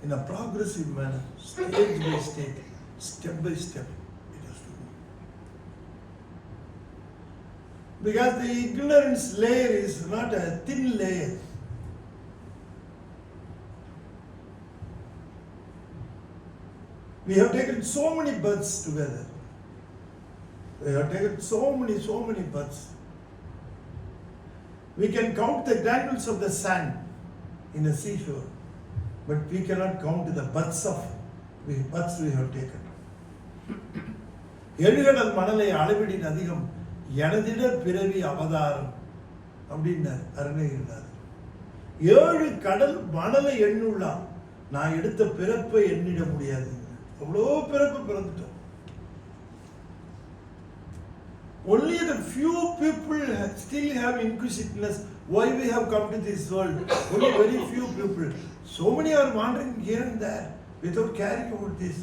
in a progressive manner, stage by stage, step by step. It has to go. Because the ignorance layer is not a thin layer. We have taken so many births together. We have taken so many births. We can count the granules of the sand in a seashore, but we cannot count the births we have taken. Ezhukadal மணலை அளவிடின் அதிகம் எனதிடர் பிறவி அவதாரம் அப்படின்னார் அருணகிரிநாதர். 7 கடல் மணலை எண்ணுள்ளான், நான் எடுத்த பிறப்பை எண்ணிட முடியாது. அவ்வளோ பிறப்பு பிறந்துட்டோம். Only the few people still have inquisitiveness. Why we have come to this world? Only very few people. So many are wandering here and there without caring about this.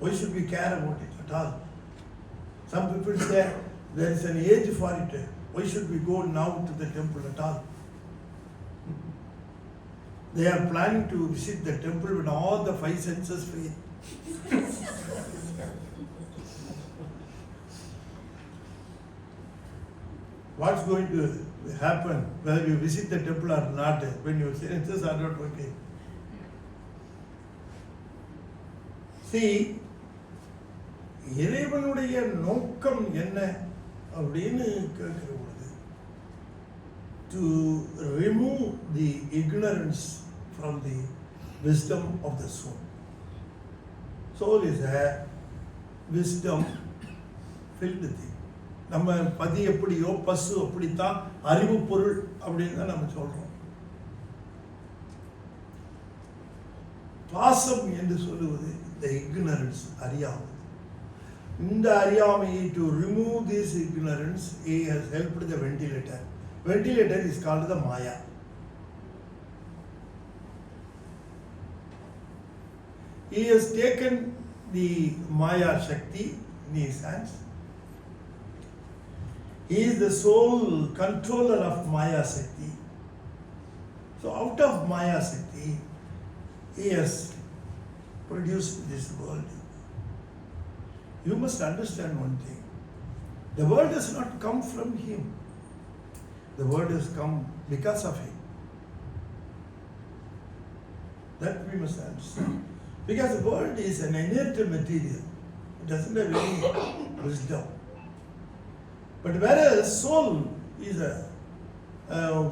Why should we care about it at all? Some people say, There is an age for it. Why should we go now to the temple at all? They are planning to visit the temple with all the 5 senses free. What's going to happen whether you visit the temple or not when your senses are not working? See, இறைவனுடைய நோக்கம் என்ன அப்படின்னு கேட்கிற பொழுது, to remove the ignorance from the wisdom of the soul. Soul is a wisdom filled thing. நம்ம பதி எப்படியோ பசு அப்படித்தான் அறிவு பொருள் அப்படின்னு தான் நம்ம சொல்றோம். பாசம் என்று சொல்லுவது the ignorance, அறியாமை. இந்த அறியாமையை to remove this ignorance, he has helped the ventilator. Ventilator is called the Maya. He has taken the Maya Shakti in his hands. He is the sole controller of Maya Shakti. So out of Maya Shakti, he has produced this world. You must understand one thing. The world has not come from him. The world has come because of him. That we must understand. Because the world is an inert material. It doesn't have any wisdom. But whereas soul is a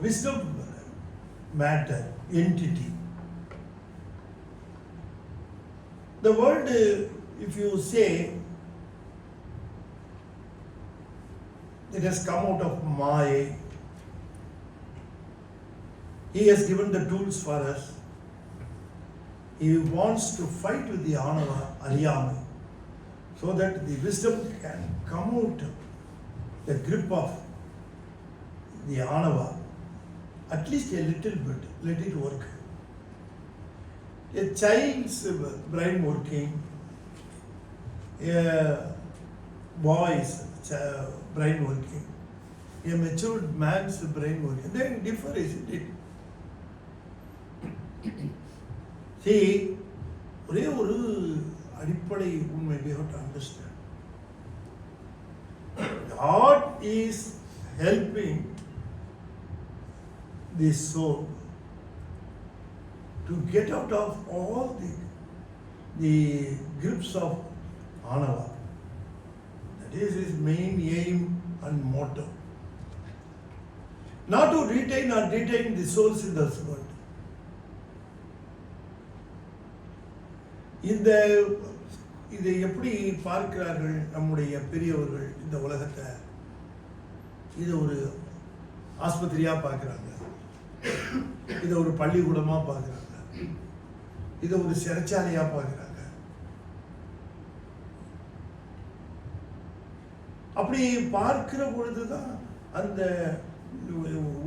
wisdom matter, entity. The word, if you say, it has come out of Maya. He has given the tools for us. He wants to fight with the Anava, Ariyamai, so that the wisdom can come out of the grip of the Anava, at least a little bit, let it work. A child's brain working, a boy's brain working, a matured man's brain working, then differ, isn't it? See, ஒரே ஒரு அடிப்படை உண்மை we have to understand. God is helping the soul to get out of all the grips of Anava. That is his main aim and motto. Not to retain or detain the souls in this world. இதை எப்படி பார்க்கிறார்கள் நம்முடைய பெரியவர்கள் இந்த உலகத்தை? இது ஒரு ஆஸ்பத்திரியா பார்க்குறாங்க, இதை ஒரு பள்ளிக்கூடமா பார்க்குறாங்க, இதை ஒரு சிறைச்சாலையா பார்க்குறாங்க. அப்படி பார்க்கிற பொழுதுதான் அந்த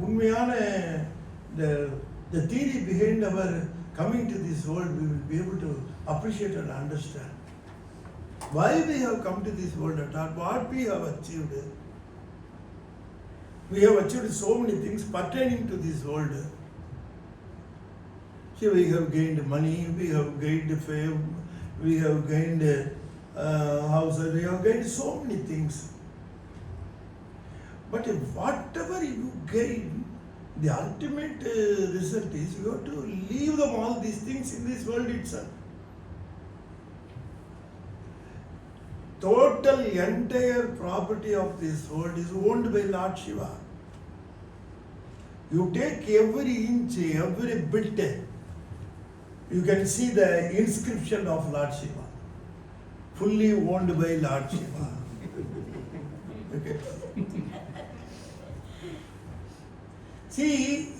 உண்மையான the theory behind our coming to this world, we will be able to appreciate and understand why we have come to this world at all, what we have achieved. We have achieved so many things pertaining to this world. Here we have gained money, we have gained fame, we have gained houses, we have gained so many things. But whatever you gain, the ultimate result is you have to leave them all these things in this world itself. Total entire property of this world is owned by Lord Shiva. You take every inch, every bit, you can see the inscription of Lord Shiva. Fully owned by Lord Shiva. Okay. See,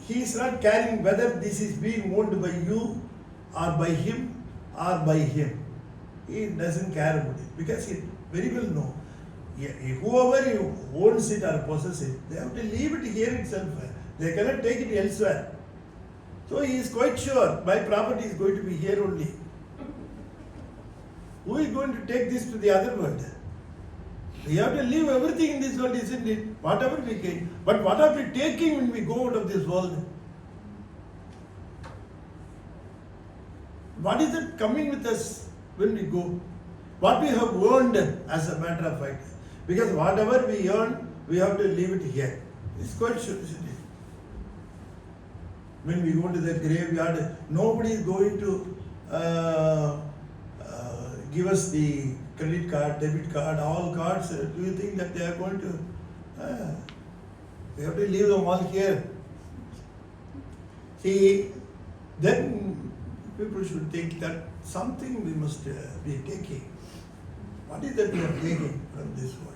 he is not caring whether this is being owned by you or by him or by him. He doesn't care about it because he very well know. Whoever owns it or possesses it, they have to leave it here itself. They cannot take it elsewhere. So he is quite sure my property is going to be here only. Who is going to take this to the other world? We have to leave everything in this world, isn't it? Whatever we get. But what are we taking when we go out of this world? What is it coming with us when we go? What we have earned, as a matter of fact. Because whatever we earn, we have to leave it here. It's quite sure, isn't it? When we go to the graveyard, nobody is going to give us the credit card, debit card, all cards. Do you think that they are going to? We have to leave them all here. See, then people should think that something we must be taking. What is that we are taking from this world?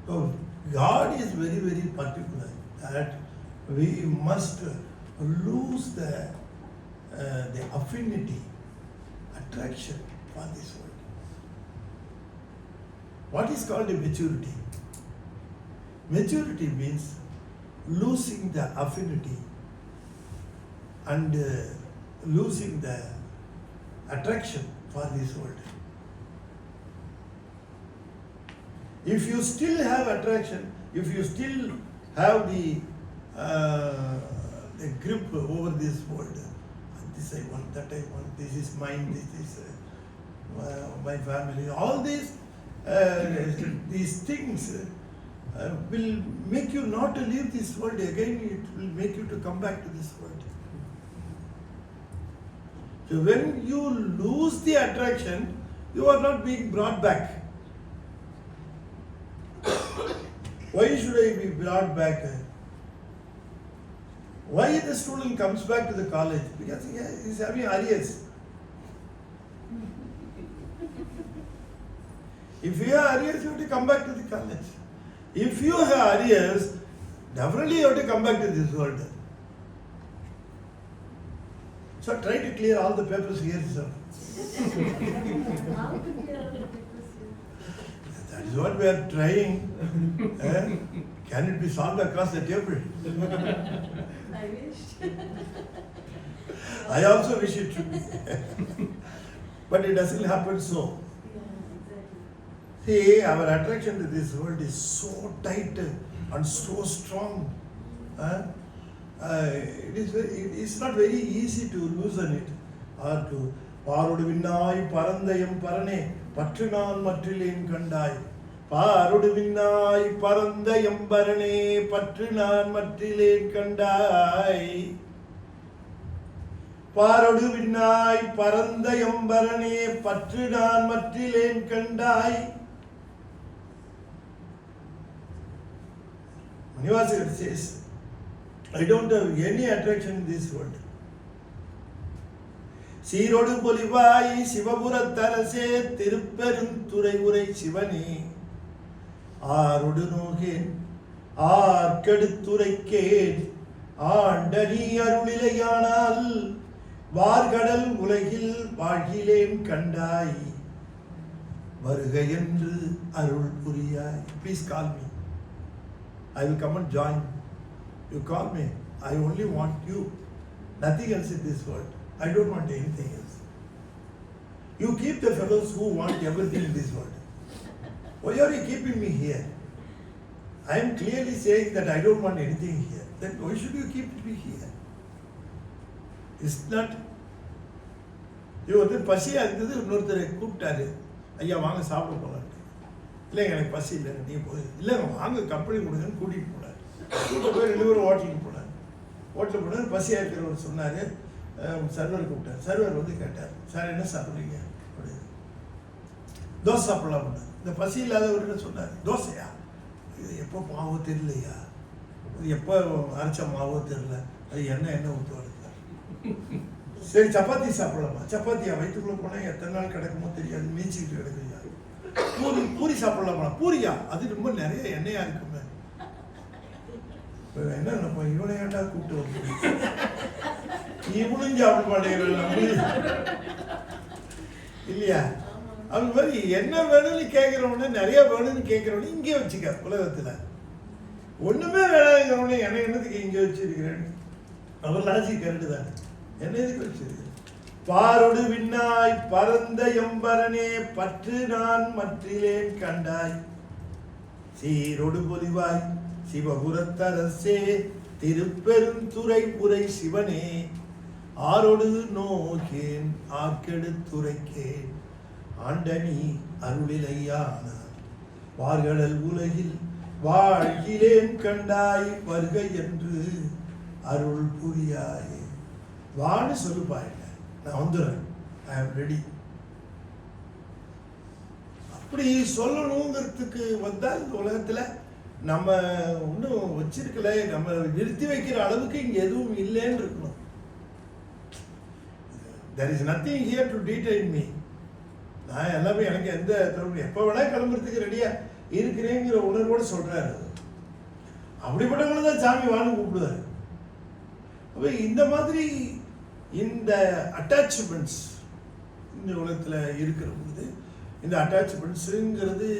So God is very, very particular that we must lose the affinity, attraction for this world. What is called a maturity? Maturity means losing the affinity and losing the attraction for this world. If you still have attraction, if you still have the grip over this world, this I want, that I want, this is mine, this is my family, all these things will make you not to leave this world again, it will make you to come back to this world. So when you lose the attraction, you are not being brought back. Why should I be brought back? Why the student comes back to the college? Because he is having arrears. If you have arrears, you have to come back to the college. If you have arrears, definitely you have to come back to this world. So try to clear all the papers here, sir. That is what we are trying. Can it be solved across the table? I wish. I also wish it should be. But it doesn't happen so. Yeah, exactly. See, our attraction to this world is so tight and so strong. It's not very easy to loosen it or to பாரோடு விண்ணாய் பரந்தயம் பரனே பற்று நான் மற்றிலேன் கண்டாய் பாரோடு விண்ணாய் பரந்தயம் பரனே பற்று நான் மற்றிலேன் கண்டாய் பாரோடு விண்ணாய் பரந்தயம் பரனே பற்று நான் மற்றிலேன் கண்டாய். Manivasakar says, I don't have any attraction in this world. சீரோடு பொலிவாய் சிவபுரத்தரசே Thirupperunthurai உரை சிவனே ஆரோடு நோகேன் ஆர்க்கெடுத்துரைக்கேன் ஆண்டனி அருளிலையானால் வார்கடல் உலகில் வாழ்கிலேன் கண்டாய் வருக என்று அருள் புரியாய். Please call me. I will come and join. You call me. I only want you. Nothing else in this world. I don't want anything else. You keep the fellows who want everything in this world. Why are you keeping me here? I am clearly saying that I don't want anything here. Then why should you keep me here? It's not. You வந்து பசியாக இருந்தது இன்னொருத்தரை கூப்பிட்டாரு, ஐயா வாங்க சாப்பிட போகலான்ட்டு. இல்லைங்க எனக்கு பசி இல்லைங்க நீங்கள் போய் இல்லைங்க வாங்க கம்பெனி கொடுங்கன்னு கூட்டிகிட்டு போனார். கூப்பிட்டு போய் 2 பேரும் ஹோட்டலுக்கு போனார். ஹோட்டலுக்கு போனார், பசியாக இருக்கிறவர் சொன்னார், சர்வர் கூப்பிட்டார். சர்வர் வந்து கேட்டார், சார் என்ன சாப்பிட்றீங்க அப்படின்னு. தோசை சாப்பிடலாம் பண்ணார். இந்த பசி இல்லாதவர்கிட்ட சொன்னார், தோசையா இது எப்போ மாவோ தெரியலையா, அது எப்போ அரைச்ச மாவோ தெரியல, அது என்ன ஊற்றுவாரு. சரி சப்பாத்தி சாப்பிடலாமா, சப்பாத்தியா வயிற்றுக்குள்ளே போனால் எத்தனை நாள் கிடக்குமோ தெரியாது, மீச்சிக்கிட்டு கிடக்குறியா. பூரி சாப்பிடலாமா, பூரியா அது ரொம்ப நிறைய எண்ணெயாக இருக்குமே. என்ன நினைப்போம், இவனை ஏண்டா கூப்பிட்டு வந்து இவனும் சாப்பிட மாட்டேங்கிறான் இல்லையா. அது மாதிரி என்ன வேணும்னு கேட்குறவனே, நிறைய வேணும்னு கேட்குறவனே இங்கே வச்சுக்க. உலகத்தில் ஒன்றுமே வேணாங்கிறவனே என்னை என்னத்துக்கு இங்கே வச்சிருக்கிறேன்னு அவர் லாஜிக் கரெக்டு தானே. என்ன எதுக்கு வச்சிருக்கிறேன், பாரொடு விண்ணாய் பரந்த எம்பரனே பற்று நான் மற்றிலேன் கண்டாய் சீரொடு பொலிவாய் சிவபுரத்தரசே திருப்பெருந்துறை புரை சிவனே ஆரொடு நோகேன் ஆக்கெடுத்துரைக்கேன் ஆண்டனி அருளிலையானார் வார்கடல் உலகில் வாழ்கிலேன் கண்டாய் வருக என்று அருள் புரியாயே. வான்னு சொல்லுப்பாங்க, நான் வந்துடுறேன், ஐ ஆம் ரெடி. அப்படி சொல்லணுங்கிறதுக்கு வந்தால் இந்த உலகத்தில் நம்ம ஒன்றும் வச்சிருக்கல, நம்ம நிறுத்தி வைக்கிற அளவுக்கு இங்கே எதுவும் இல்லைன்னு இருக்கணும். There is nothing here to detain me. நான் எல்லாமே எனக்கு எந்த தொடர்பு, எப்போ வேணா கிளம்புறதுக்கு ரெடியாக இருக்கிறேங்கிற உணர்வோடு சொல்கிறாரு. அப்படிப்பட்டவங்களும் தான் சாமி வான்னு கூப்பிடுவாரு. அப்போ இந்த மாதிரி இந்த அட்டாச்மெண்ட்ஸ் இந்த உலகத்தில் இருக்கிற போது, இந்த அட்டாச்மெண்ட்ஸுங்கிறது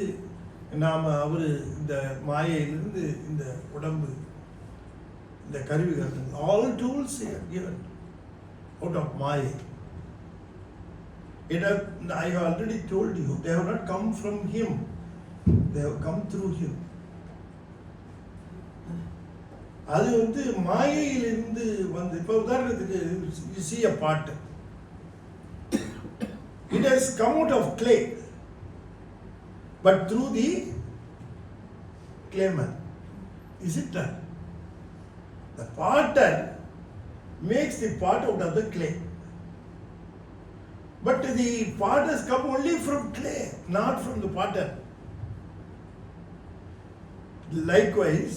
நாம் அவர் இந்த மாயையிலிருந்து இந்த உடம்பு, இந்த கருவிகள், all tools given out of மாயை. I have already told you, they have not come from him, they have come through him. அது மாயையிலிருந்து வந்து, இப்போ உதாரணத்துக்கு you see a pot, it has come out of clay, but through the clayman. Is it done? The potter makes the pot out of the clay, but the pot has come only from clay, not from the potter. Likewise,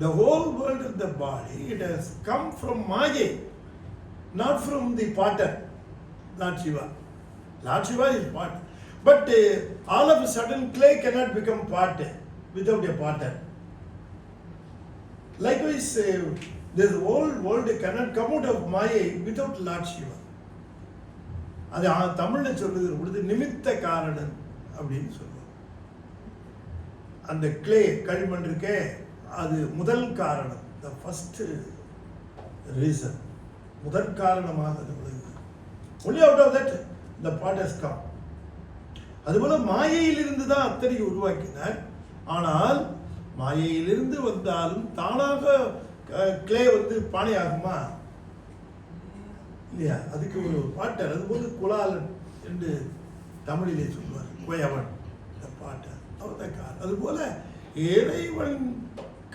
the whole world of the body, it has come from Maya, not from the potter, Lord Shiva. Lord Shiva is pot. But all of a sudden clay cannot become pot without a potter. Likewise, this whole world cannot come out of Maya without Lord Shiva. அது தமிழில் சொல்லுகிற பொழுது நிமித்த காரணன் அப்படின்னு சொல்லுவோம். அந்த clay களிமண் இருக்கே, அது முதல் காரணம், த ஃபர்ஸ்ட் ரீசன், முதல் காரணமாக அது விளங்குது. Only out of that the pot has come. அதுபோல மாயையிலிருந்து தான் அத்தனை உருவாக்கினார். ஆனால் மாயையிலிருந்து வந்தாலும் தானாக கிளே பானை ஆகுமா இல்லையா? அதுக்கு ஒரு பாட்டர், அதுபோல குலாலன் என்று தமிழிலே சொல்லுவார், கோயவன் இந்த பாட்டர், அவர் தான் காரணம். அதுபோல இறைவன்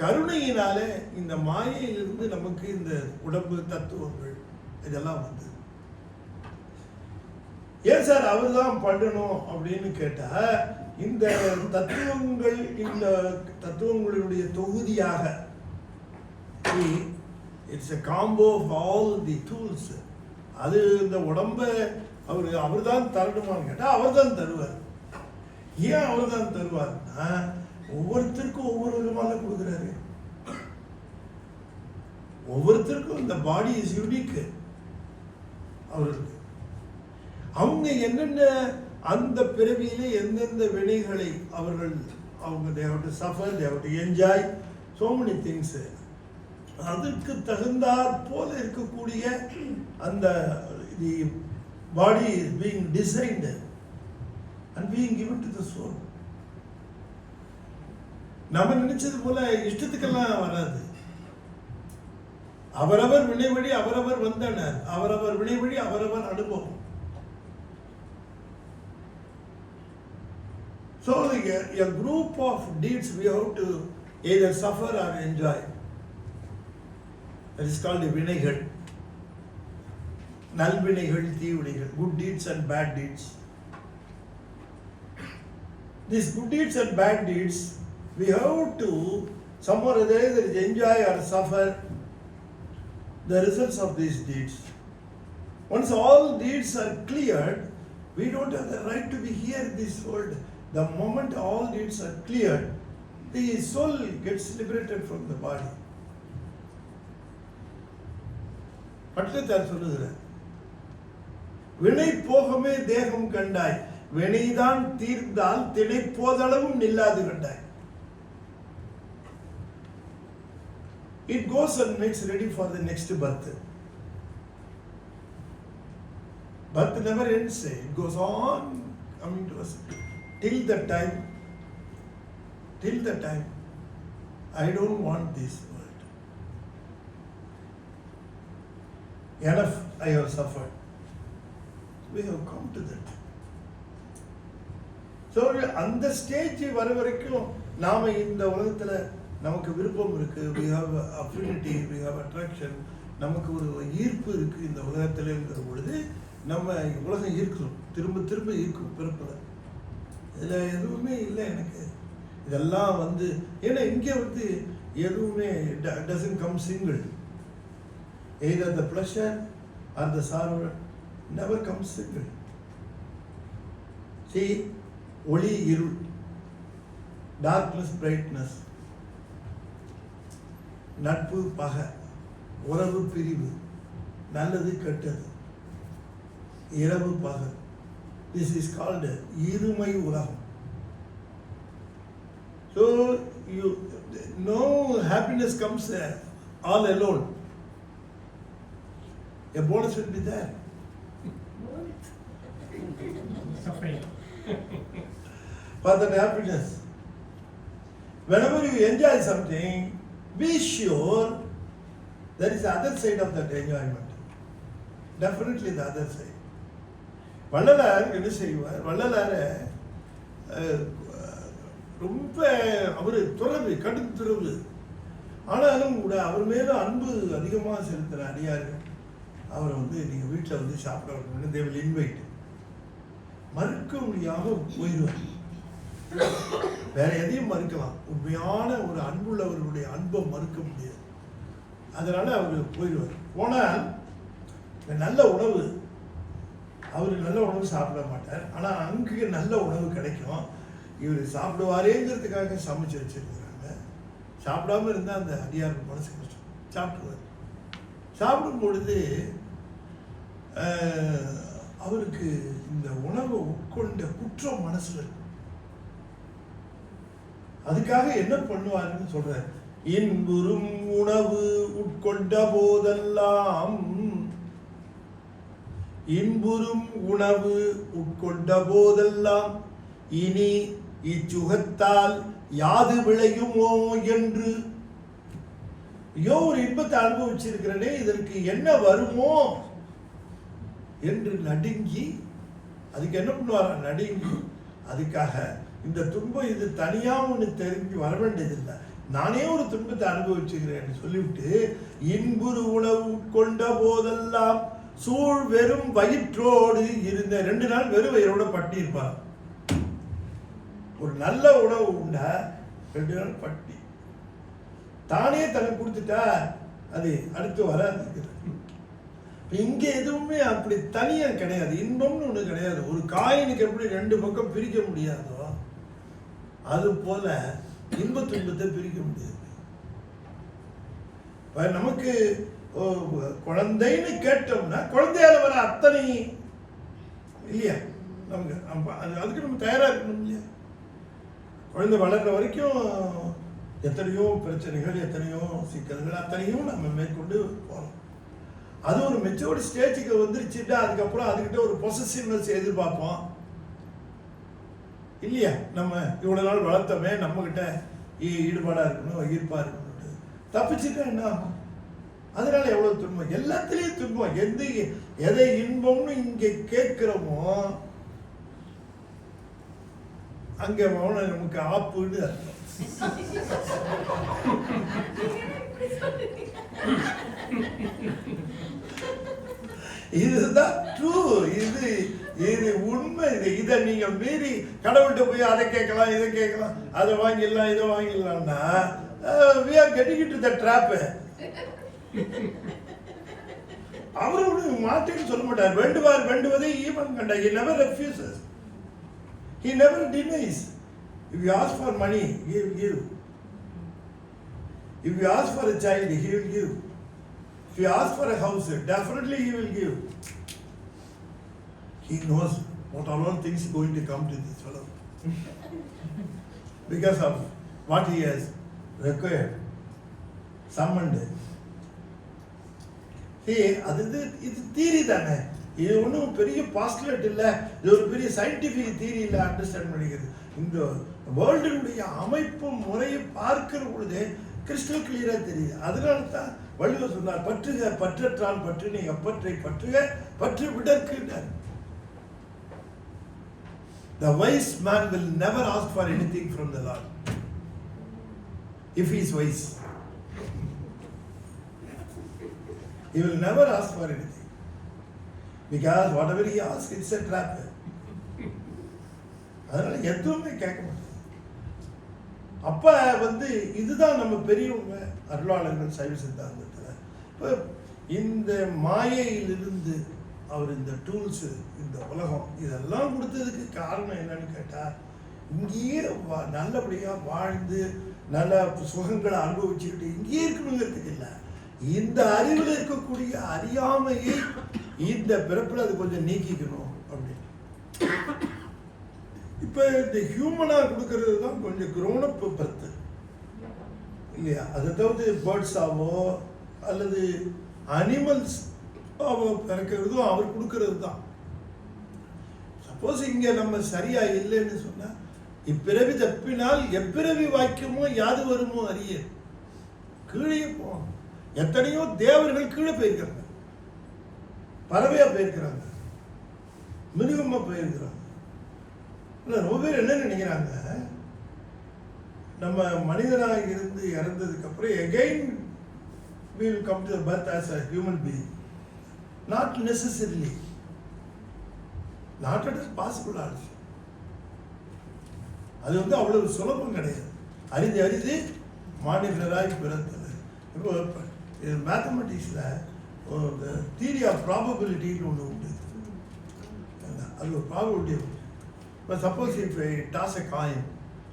கருணையினாலே இந்த மாயையிலிருந்து நமக்கு இந்த உடம்பு தத்துவங்கள் இதெல்லாம் வந்து, ஏன் சார் அவர் தான் பண்ணணும் அப்படின்னு கேட்டா, இந்த தத்துவங்கள், இந்த தத்துவங்களுடைய தொகுதியாக, it's a combo of all the tools. அது இந்த உடம்ப அவர் தான் தரணுமான்னு கேட்டா அவர் தான் தருவார். ஏன் அவர் தான் தருவார்னா, ஒவ்வொருத்தருக்கும் ஒவ்வொரு விதமாக கொடுக்குறாரு. ஒவ்வொருத்தருக்கும் இந்த பாடி இஸ் யூனிக். அவருக்கு அவங்க என்னென்ன அந்த பிறவியிலே எந்தெந்த வினைகளை அவங்க they have to suffer, they have to enjoy so many things. அதுக்கு தகுந்தாற் போல இருக்கக்கூடிய அந்த the body is being designed and being given to the soul. நம்ம நினைச்சது போல இஷ்டத்துக்கெல்லாம் வராது. அவரவர் வினைவழி அவரவர் வந்தனர், அவரவர் வினைவழி அவரவர் அனுபவம். So a group of deeds we have to either suffer or enjoy. That is called வினைகள், நல்வினைகள், தீவினைகள், good deeds and bad deeds. These good deeds and bad deeds, we have to somewhere or other enjoy or suffer the results of these deeds. Once all deeds are cleared, we don't have the right to be here in this world. The moment all deeds are cleared, the soul gets liberated from the body. பட்டத்தார் சொல்லுகிறார், வினை போகமே தேகம் கண்டாய், வினைதான் தீர்ந்தால் திணை போதளவும் நில்லாது கண்டாய். It goes and makes ready for the next birth. Birth never ends. It goes on coming to us till the time. I don't want this world. Enough I have suffered. We have come to that. So அந்த stage வர வரைக்கும் நாம இந்த உலகத்துல நமக்கு விருப்பம் இருக்கு, we have affinity, we have attraction, நமக்கு ஒரு ஈர்ப்பு இருக்கு இந்த உலகத்திலங்கிற பொழுது நம்ம உலகம் ஈர்க்கிறோம், திரும்ப திரும்ப ஈர்க்கும் பிறப்புல. இதுல எதுவுமே இல்லை எனக்கு. இதெல்லாம் வந்து ஏன்னா இங்கே வந்து எதுவுமே doesn't come single. Either the pleasure or the sorrow never comes single. See, ஒளி இருள், darkness brightness, நட்பு பகை, உறவு பிரிவு, நல்லது கெட்டது, இரவு பகல். This is called இருமை உலகம். So no happiness comes all alone. A bonus will be there. Suffering. For that happiness, whenever you enjoy something, be sure there is the other side of that enjoyment. Definitely the other side. Vallalar என்ன செய்வார்? வள்ளலார ரொம்ப அவர் துறவு, கடும் துறவு. ஆனாலும் கூட அவர் மேல அன்பு அதிகமாக செலுத்துகிற அடியார்கள் அவரை வந்து நீங்கள் வீட்டில் வந்து சாப்பிட வரணும்னு they will invite. மறுக்க முடியாம போயிடுவார். வேற எதையும் மறுக்கலாம், உண்மையான ஒரு அன்புள்ளவர்களுடைய அன்பை மறுக்க முடியாது. அதனால அவர் போயிடுவார். போனால் நல்ல உணவு, அவர் நல்ல உணவு சாப்பிட மாட்டார், ஆனால் அங்கே நல்ல உணவு கிடைக்கும். இவர் சாப்பிடுவாரேங்கிறதுக்காக சமைச்சு வச்சிருக்கிறாங்க. சாப்பிடாம இருந்தால் அந்த அடியாருக்கு மனசு கஷ்டம். சாப்பிடுவார். சாப்பிடும் பொழுது அவருக்கு இந்த உணவை உட்கொண்ட குற்றம் மனசுல இருக்கு. அதுக்காக என்ன பண்ணுவாருன்னு சொல்றாரு. இன்புறும் உணவு உட்கொண்ட போதெல்லாம், இன்புறும் உணவு உட்கொண்ட போதெல்லாம் இனி இச்சுகத்தால் யாது விளையுமோ என்று, ஐயோ ஒரு இன்பத்தை அனுபவிச்சிருக்கிறனே, இதற்கு என்ன வருமோ என்று நடுங்கி, அதுக்கு என்ன பண்ணுவாரா? நடுங்கி, அதுக்காக இந்த துன்பம் இது தனியா ஒன்று தெரிஞ்சு வர வேண்டியதில்லை, நானே ஒரு துன்பத்தை அனுபவிச்சுக்கிறேன் சொல்லிவிட்டு, இன்புறு உணவு உட்கொண்ட போதெல்லாம் சூழ் வெறும் வயிற்றோடு இருந்த, 2 நாள் வெறும் வயிறோட பட்டி இருப்பார். ஒரு நல்ல உணவு உண்டா 2 நாள் பட்டி. தானே தனக்கு கொடுத்துட்டா அது அடுத்து வராது. இங்க எதுவுமே அப்படி தனியா கிடையாது, இன்பம்னு ஒண்ணு கிடையாது. ஒரு காயினுக்கு எப்படி 2 பக்கம் பிரிக்க முடியாதோ அது போல இன்ப துன்பத்தை பிரிக்க முடியாது. நமக்கு குழந்தைன்னு கேட்டோம்னா குழந்தையால வர அத்தனை இல்லையா, நமக்கு அதுக்கு நம்ம தயாரா இருக்கணும் இல்லையா. குழந்தை வளர்ற வரைக்கும் எத்தனையோ பிரச்சனைகள், எத்தனையோ சிக்கல்கள், அத்தனையும் நம்ம மேற்கொண்டு போறோம். அது ஒரு மெச்சூர்ட் ஸ்டேஜுக்கு வந்துருச்சுட்டா அதுக்கப்புறம் அதுக்கிட்ட ஒரு பொசசிவ்னஸ் எதிர்பார்ப்போம் இல்லையா. நம்ம இவ்வளவு நாள் வளர்த்தோமே, நம்ம கிட்ட ஈடுபாடா இருக்கணும், ஈர்ப்பா இருக்கணும், தப்பிச்சுட்டா என்ன ஆகும்? அதனால எவ்வளவு துன்பம், எல்லாத்திலையும் துன்பம். எதை இன்பம்னு இங்க கேட்கிறோமோ அங்க நமக்கு ஆப்புன்னு அர்த்தம். இதுதான் ட்ரூ, இது உண்மை. இதை நீங்க மீறி கடவுள்கிட்ட போய் அதை கேட்கலாம், இதை கேட்கலாம், அதை வாங்கிடலாம், இதை வாங்கிடலாம்னா we are getting into the trap. அவரு மாட்டேன்னு சொல்ல மாட்டார். வேண்டுவார் வேண்டுவதை ஈவன் கண்டா. He never refuses. He never denies. If you ask for money, he will give. If you ask for a child, he will give. If you ask for a house, definitely he will give. He knows what all things are going to come to this fellow because of what he has required, summoned. See, இது theory தானே. இது ஒன்றும் பெரிய postulate இல்லை, இது ஒரு பெரிய scientific theory இல்லை. அண்டர்ஸ்டாண்ட் பண்ணிக்கிறது இந்த வேர்ல்டினுடைய அமைப்பு முறையை பார்க்கிற பொழுதே கிறிஸ்டல் கிளியராக தெரியுது. அதனால தான் வள்ளுவர் சொன்னார், பற்றுக பற்றற்றால் பற்று, நீ எப்பற்றை பற்றுக பற்று விடற்கின்றார். The wise man will never ask for anything from the Lord if he is wise. He will never ask for anything because whatever he asks, it's a trap. அதனால எதுவுமே கேட்க மாட்டாங்க. அப்ப இதுதான் நம்ம பெரியவங்க அருளாளர்கள் சைவ சித்தாந்தத்துல இப்போ இந்த மாயையிலிருந்து அவர் இந்த டூல்ஸ், இந்த உலகம் இதெல்லாம் கொடுத்ததுக்கு காரணம் என்னன்னு கேட்டா, இங்கேயே நல்லபடியா வாழ்ந்து நல்ல சுகங்களை அனுபவிச்சுக்கிட்டு இங்கேயே இருக்கணுங்கிறதுக்கு இல்லை, இந்த அறிவில் இருக்கக்கூடிய அறியாமையை இந்த பிறப்பில் அது கொஞ்சம் நீக்கிக்கணும் அப்படின்னு. இப்போ இந்த ஹியூமனா கொடுக்கறது தான் கொஞ்சம் க்ரோனப் பர்த் இல்லையா? அதை தவிர்த்து பேர்ட்ஸாவோ அல்லது அனிமல்ஸ் பிறக்கிறதும் அவர் கொடுக்கறது தான். சப்போஸ் இங்க நம்ம சரியா இல்லைன்னு சொன்னா, இப்பிறவி தப்பினால் எப்பிறவி வாய்க்குமோ யாது வருமோ அறிய, கீழே போகணும். எத்தனையோ தேவர்கள் கீழே போயிருக்காங்க, பறவையா போயிருக்கிறாங்க, மிருகமா போயிருக்கிறாங்க. ரொம்ப பேர் என்ன நினைக்கிறாங்க, நம்ம மனிதனாக இருந்து இறந்ததுக்கு அப்புறம் again we will come to the birth as a human being. Not necessarily, not at all possible also. அது அவ்வளவு சுலபம் கிடையாது. அரிது அரிது மாநிலராய் பிறந்தது. இப்போ மேத்தமெட்டிக்ஸில் தியரி ஆஃப் ப்ராபபிலிட்டின்னு ஒன்று உண்டு. அது ஒரு ப்ராபபிலிட்டி உண்டு. இப்போ suppose if I toss a coin,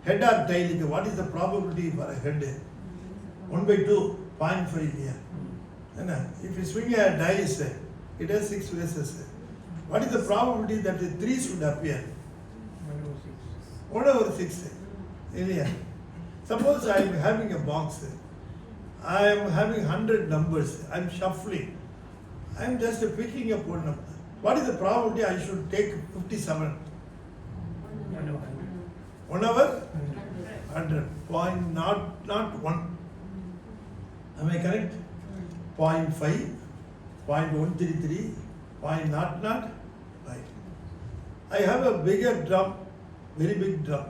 head or டைலுக்கு what is the probability for a head? 1/2, 0.5 இல்லையா? என்ன? If you swing a dice, it has 6 faces. What is the probability that the 3 should appear? 1/6. Ilya. Suppose I am having a box. I am having 100 numbers. I am shuffling. I am just picking up one number. What is the probability I should take 57? 1/100. Point not 1. Am I correct? 0.5. 0.133, 0.00, right. I have a bigger drum, very big drum.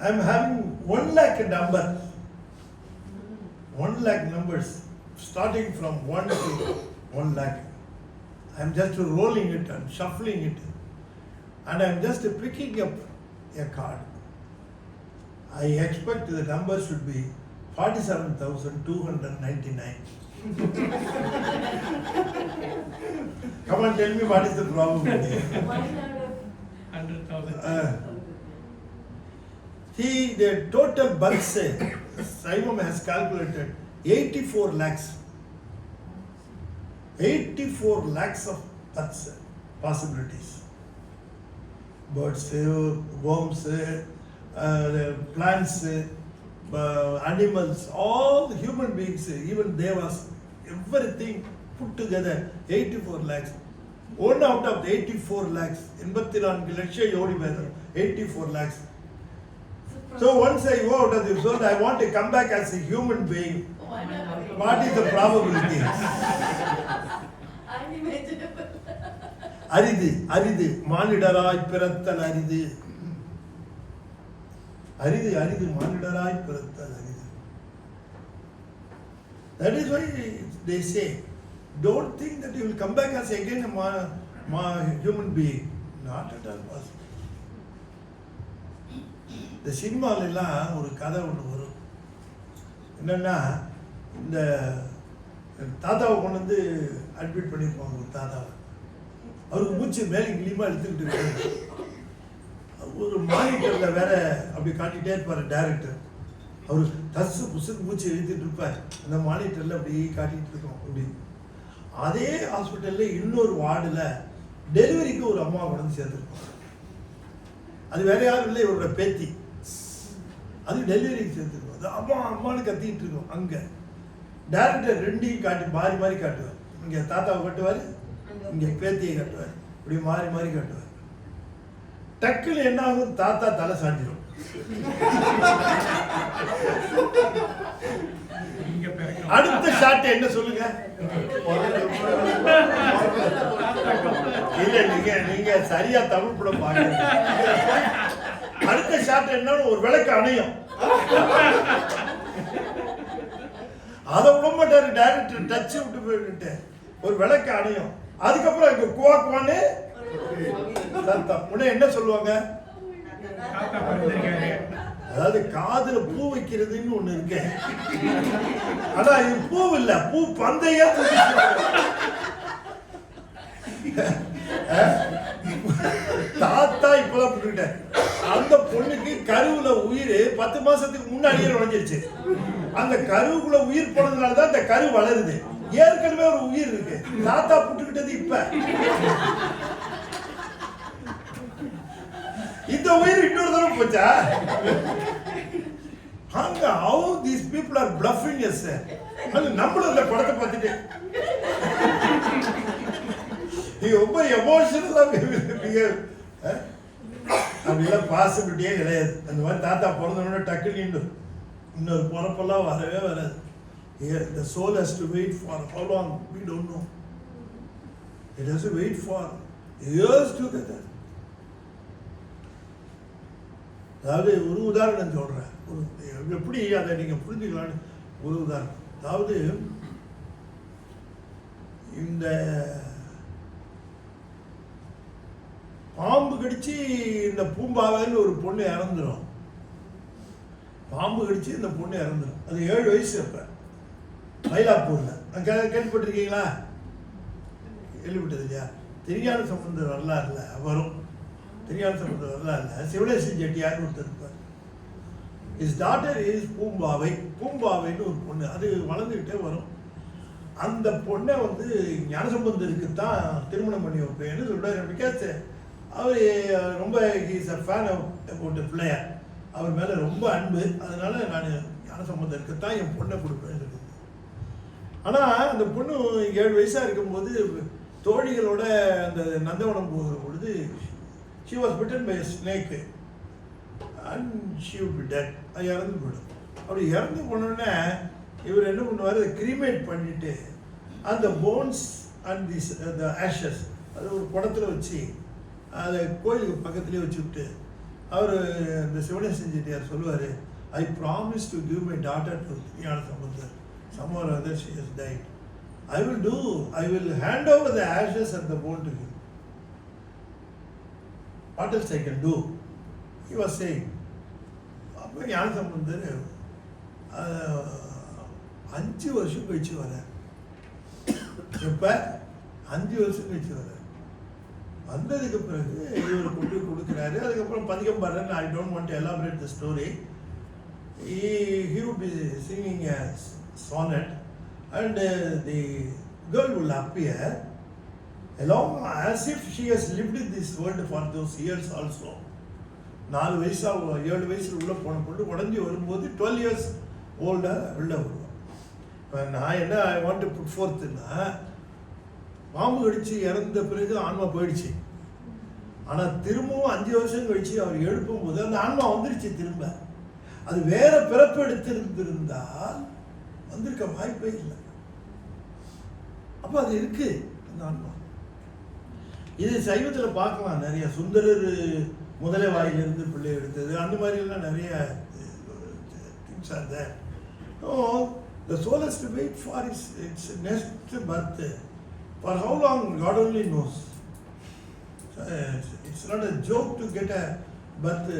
I am having 1 lakh number, 1 lakh numbers, starting from 1 to 1 lakh. I am just rolling it and shuffling it, and I am just picking up a card. I expect the number should be 47,299. Come on, tell me what is the probability? 100,000. See, the total births, Saivam has calculated 84 lakhs. 84 lakhs of births, possibilities. Birds, worms, plants, animals, all the human beings, even devas, everything put together, 84 lakhs. One out of the 84 lakhs, 84 lakhs, yodi vedam, 84 lakhs. So once I go out of this world, I want to come back as a human being. What is the probability? Unimaginable. அரிது அரிது மானிடராய் பிறத்தல் அரிது. அரிது அரிது மானிடராய் பிறத்தல் அரிது. That is why they say, don't think that you will come back as again a human being. Not at all possible. இந்த சினிமாலெல்லாம் ஒரு கதை ஒன்று வரும். என்னன்னா, இந்த தாத்தாவை கொண்டு வந்து அட்மிட் பண்ணியிருப்பாங்க. ஒரு தாத்தாவை, அவருக்கு மூச்சு மேலே கிளியமாக எடுத்துக்கிட்டு இருக்காரு. ஒரு மானிட்டரில் வேற அப்படி காட்டிகிட்டே இருப்பார் டைரக்டர். அவர் தசு புசுக்கு மூச்சு எழுதிட்டு இருப்பார். அந்த மானிட்டரில் அப்படி காட்டிகிட்டு இருக்கோம். அப்படி அதே ஹாஸ்பிட்டலில் இன்னொரு வார்டில் டெலிவரிக்கு ஒரு அம்மா கொண்டு சேர்த்துருப்பாங்க. அது வேற யாரும் இல்லை, இவரோட பேத்தி. அது டெலிவரிக்கு சேர்த்துருக்கோம். அது அம்மா அம்மானு கத்திக்கிட்டு இருக்கோம். அங்கே டைரக்டர் ரெண்டையும் காட்டி மாறி மாறி காட்டுவார். இங்கே தாத்தாவை கட்டுவார், இங்கே பேத்தியை கட்டுவார், இப்படி மாறி மாறி கட்டுவார். டக்குன்னு என்ன ஆகும், தாத்தா தலை சாஞ்சிடும். அடுத்த ஷாட் என்ன சொல்லுங்க? இல்ல நீங்க சரியா தமிழ் படம் பாருங்க. அடுத்த ஷாட் என்ன, ஒரு விளக்கு அணையும். அதை விட மாட்டாரு டைரக்டர், டச் விட்டு போயிட்டு ஒரு விளக்கு அணையும். அதுக்கப்புறம் இங்க குவாக்குவான்னு சத்தம். உடனே என்ன சொல்லுவாங்க, அதாவது காதுல பூ வைக்கிறதுன்னு ஒண்ணு இருக்கு. ஆனா இது பூ இல்ல, பூ பந்தையா. தாத்தா இப்பதான் புரிஞ்சுக்கிட்டேன். அந்த பொண்ணுக்கு கருவுல உயிர் 10 மாசத்துக்கு முன்னாடியே நுழைஞ்சிருச்சு. அந்த கருவுக்குள்ள உயிர் போனதுனாலதான் அந்த கரு வளருது. ஏற்கனவே ஒரு உயிர் இருக்கு. தாத்தா புட்டுக்கிட்டது இப்ப. இந்த உயிர் இன்னொரு தடவை போச்சா? அங்க how these people are bluffing us. நம்மளும் இந்த படத்தை பார்த்துட்டு ரொம்ப எமோஷனலா அப்படிலாம் பாசிபிலிட்டியே கிடையாது. அந்த மாதிரி தாத்தா பிறந்தோட டக்கு நின்று இன்னொரு பிறப்பெல்லாம் வரவே வராது. The soul has to wait for how long we don't know. It has to wait for years together. அதாவது ஒரு உதாரணம் சொல்றேன், எப்படி அதை நீங்க புரிஞ்சுக்கலான்னு ஒரு உதாரணம். அதாவது இந்த பாம்பு கடிச்சு இந்த பூம்பாவைன்னு ஒரு பொண்ணு இறந்துடும். பாம்பு கடிச்சு இந்த பொண்ணு இறந்துடும். அது 7 வயசு. அப்ப மயிலாப்பூர்ல கேள்விப்பட்டிருக்கீங்களா? கேள்விப்பட்டது இல்லையா? திருஞான சம்பந்தர் வரலாறுல வரும். திருஞான சம்பந்தர் வரலாறுல சிவனேசன் செட்டியார்னு ஒருத்தர் இருப்பார். இஸ் டாட்டர் இஸ் பூம்பாவை. பூம்பாவைன்னு ஒரு பொண்ணு, அது வளர்ந்துக்கிட்டே வரும். அந்த பொண்ணை வந்து ஞானசம்பந்தருக்கு தான் திருமணம் பண்ணி வைப்பேன்னு சொல்றாரு. பிகாஸ் அவர் ரொம்ப is a fan about Pillaiyar. அவர் மேலே ரொம்ப அன்பு. அதனால நான் ஞானசம்பந்தருக்கு தான் என் பொண்ணை கொடுப்பேன்னு சொல்லி. ஆனால் அந்த பொண்ணு 7 வயசாக இருக்கும்போது தோழிகளோட அந்த நந்தவனம் போகிற பொழுது she was bitten by a snake and she would be dead. அது இறந்து போயிடும். அப்படி இறந்து போனோடனே இவர் என்ன பண்ணுவார், அதை கிரீமேட் பண்ணிட்டு அந்த bones and this the ashes அது ஒரு குடத்தில் வச்சு அதை கோயிலுக்கு பக்கத்துலேயே வச்சுவிட்டு அவர் இந்த சிவனேசன் செட்டியார் சொல்லுவார், I promise to give my daughter to ஞான Sambandar. Somewhere or other she has died. I will hand over the ashes and the bone to him. What else I can do? He was saying. அப்போ ஞான சம்பந்தர் 5 வருஷம் கழிச்சு வர. இப்ப 5 வருஷம் கழிச்சு வர. வந்ததுக்கு பிறகு இவர் கொண்டு கொடுக்குறாரு. அதுக்கப்புறம் பதிகம் பாடுறேன். I don't want to elaborate the story. He would be singing a sonnet and the girl will appear along as if she has lived in this world for those years also. 4 வயசா 7 வயசுல உள்ள போன பொண்ணு உடஞ்சி வரும்போது 12 years ஓல்டா வெளில வருவோம். இப்போ நான் என்ன ஐ வாண்ட் டு புட் ஃபோர்த்துன்னா, பாம்பு கடிச்சு இறந்த பிறகு ஆன்மா போயிடுச்சு. ஆனால் திரும்பவும் 5 வருஷம் கழிச்சு அவர் எழுப்பும் போது அந்த ஆன்மா வந்துடுச்சு திரும்ப. அது வேற பிறப்பு எடுத்திருந்திருந்தால் வந்திருக்க வாய்ப்பே இல்லை. அப்போ அது இருக்கு அந்த ஆன்மா. இது சைவத்தில் பார்க்கலாம். நிறைய சுந்தரர் முதலை வாயிலிருந்து பிள்ளை எடுத்தது, அந்த மாதிரி எல்லாம் நிறைய things are there. The soul has to wait for its next birth. For how long, God only knows. It's not a joke to get a birth.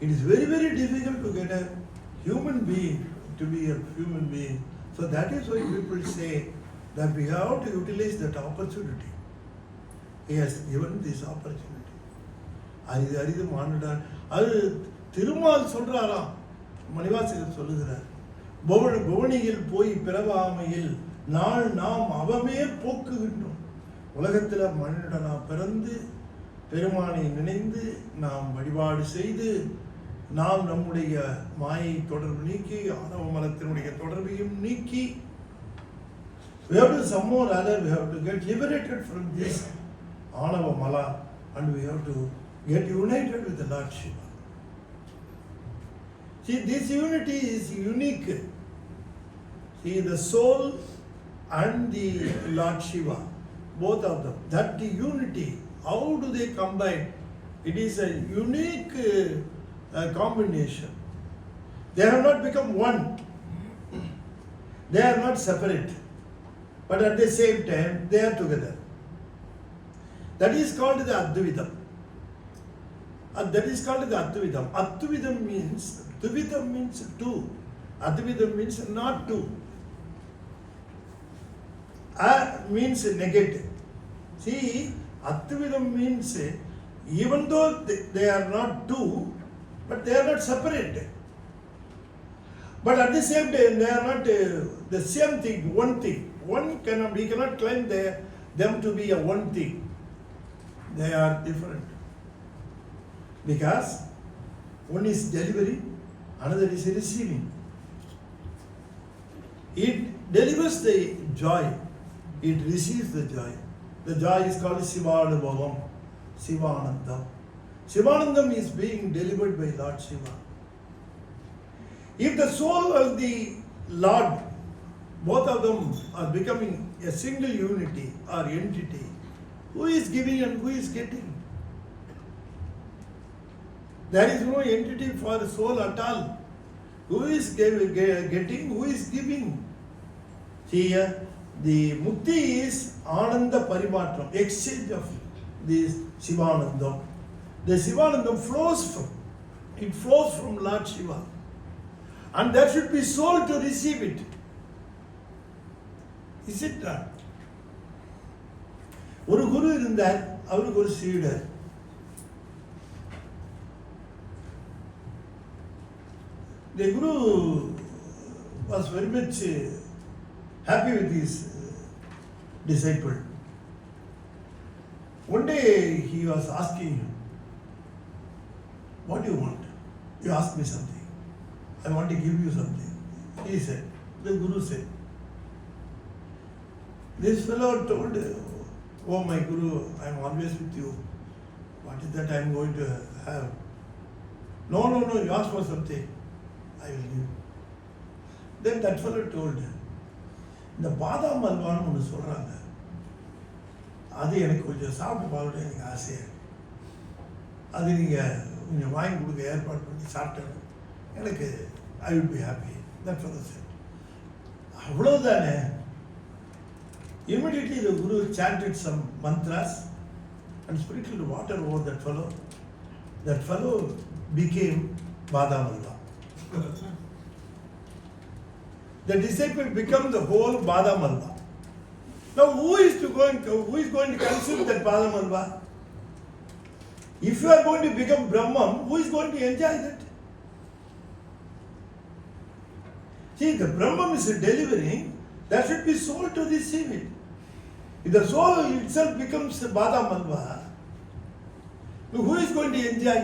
It is very, very difficult to get a human being to be a human being. So that is why people say that we have to utilize that opportunity. He has given this opportunity. அரிது மானுடார். அது திருமால் சொல்றாராம், மணிவாசகர் சொல்லுகிறார், புவனியில் போய் பிறவாமையில் நாள் நாம் அவமே போக்குகின்றோம். உலகத்தில் மனிதனா பிறந்து பெருமானை நினைந்து நாம் வழிபாடு செய்து நாம் நம்முடைய மாயை தொடர்பு நீக்கி ஆணவ மலத்தினுடைய தொடர்பையும் நீக்கி We have to somehow or other, we have to get liberated from this Anava Mala, and we have to get united with the Lord Shiva. See, this unity is unique. See, the soul and the Lord Shiva, both of them, that unity, how do they combine? It is a unique combination. They have not become one. They are not separate. But at the same time, they are together. That is called the Advaidam. And that is called the Advaidam. Advaidam means two. Advaidam means not two. Means negative. See, Advaidam means even though they are not two, but they are not separate. But at the same time, they are not the same thing, one thing. We cannot claim them to be a one thing. They are different. Because one is delivering, another is receiving. It delivers the joy, it receives the joy. The joy is called Sivanubhavam, Sivanandam. Sivanandam is being delivered by Lord Shiva. If the soul of the Lord, both of them are becoming a single unity or entity, who is giving and who is getting? There is no entity for the soul at all. Who is getting, who is giving? See here, the mukti is Ananda Parimatram, exchange of this Sivanandam. The Sivanandam flows from Lord Shiva. And there should be soul to receive it. Is it not? ஒரு குரு இருந்தார், அவருக்கு ஒரு சீடர். The guru was very much happy with his disciple. One day he was asking him, what do you want? You ask me something. I want to give you something. He said, the guru said. This fellow told, oh my guru, I am always with you. What is that I am going to have? No, you ask for something. I will give. Then that fellow told, இந்த பாதாம் அல்வான்னு ஒன்று சொல்கிறாங்க, அது எனக்கு கொஞ்சம் சாப்பிட்டு பார்க்கணும், எனக்கு ஆசையாக. அது நீங்கள் கொஞ்சம் வாங்கி கொடுக்க ஏற்பாடு பண்ணி சாப்பிட்டேன், எனக்கு I will be happy. That fellow said. அவ்வளோதானே. Immediately the guru chanted some mantras and sprinkled water over that fellow. That fellow became Badam Alva. The disciple became the whole Badam Alva. Now who is going to consume that Badam Alva? If you are going to become Brahman, who is going to enjoy that? See, the Brahman is delivering, there should be soul to receive it. If the soul itself becomes Badam Alva, who is going to enjoy?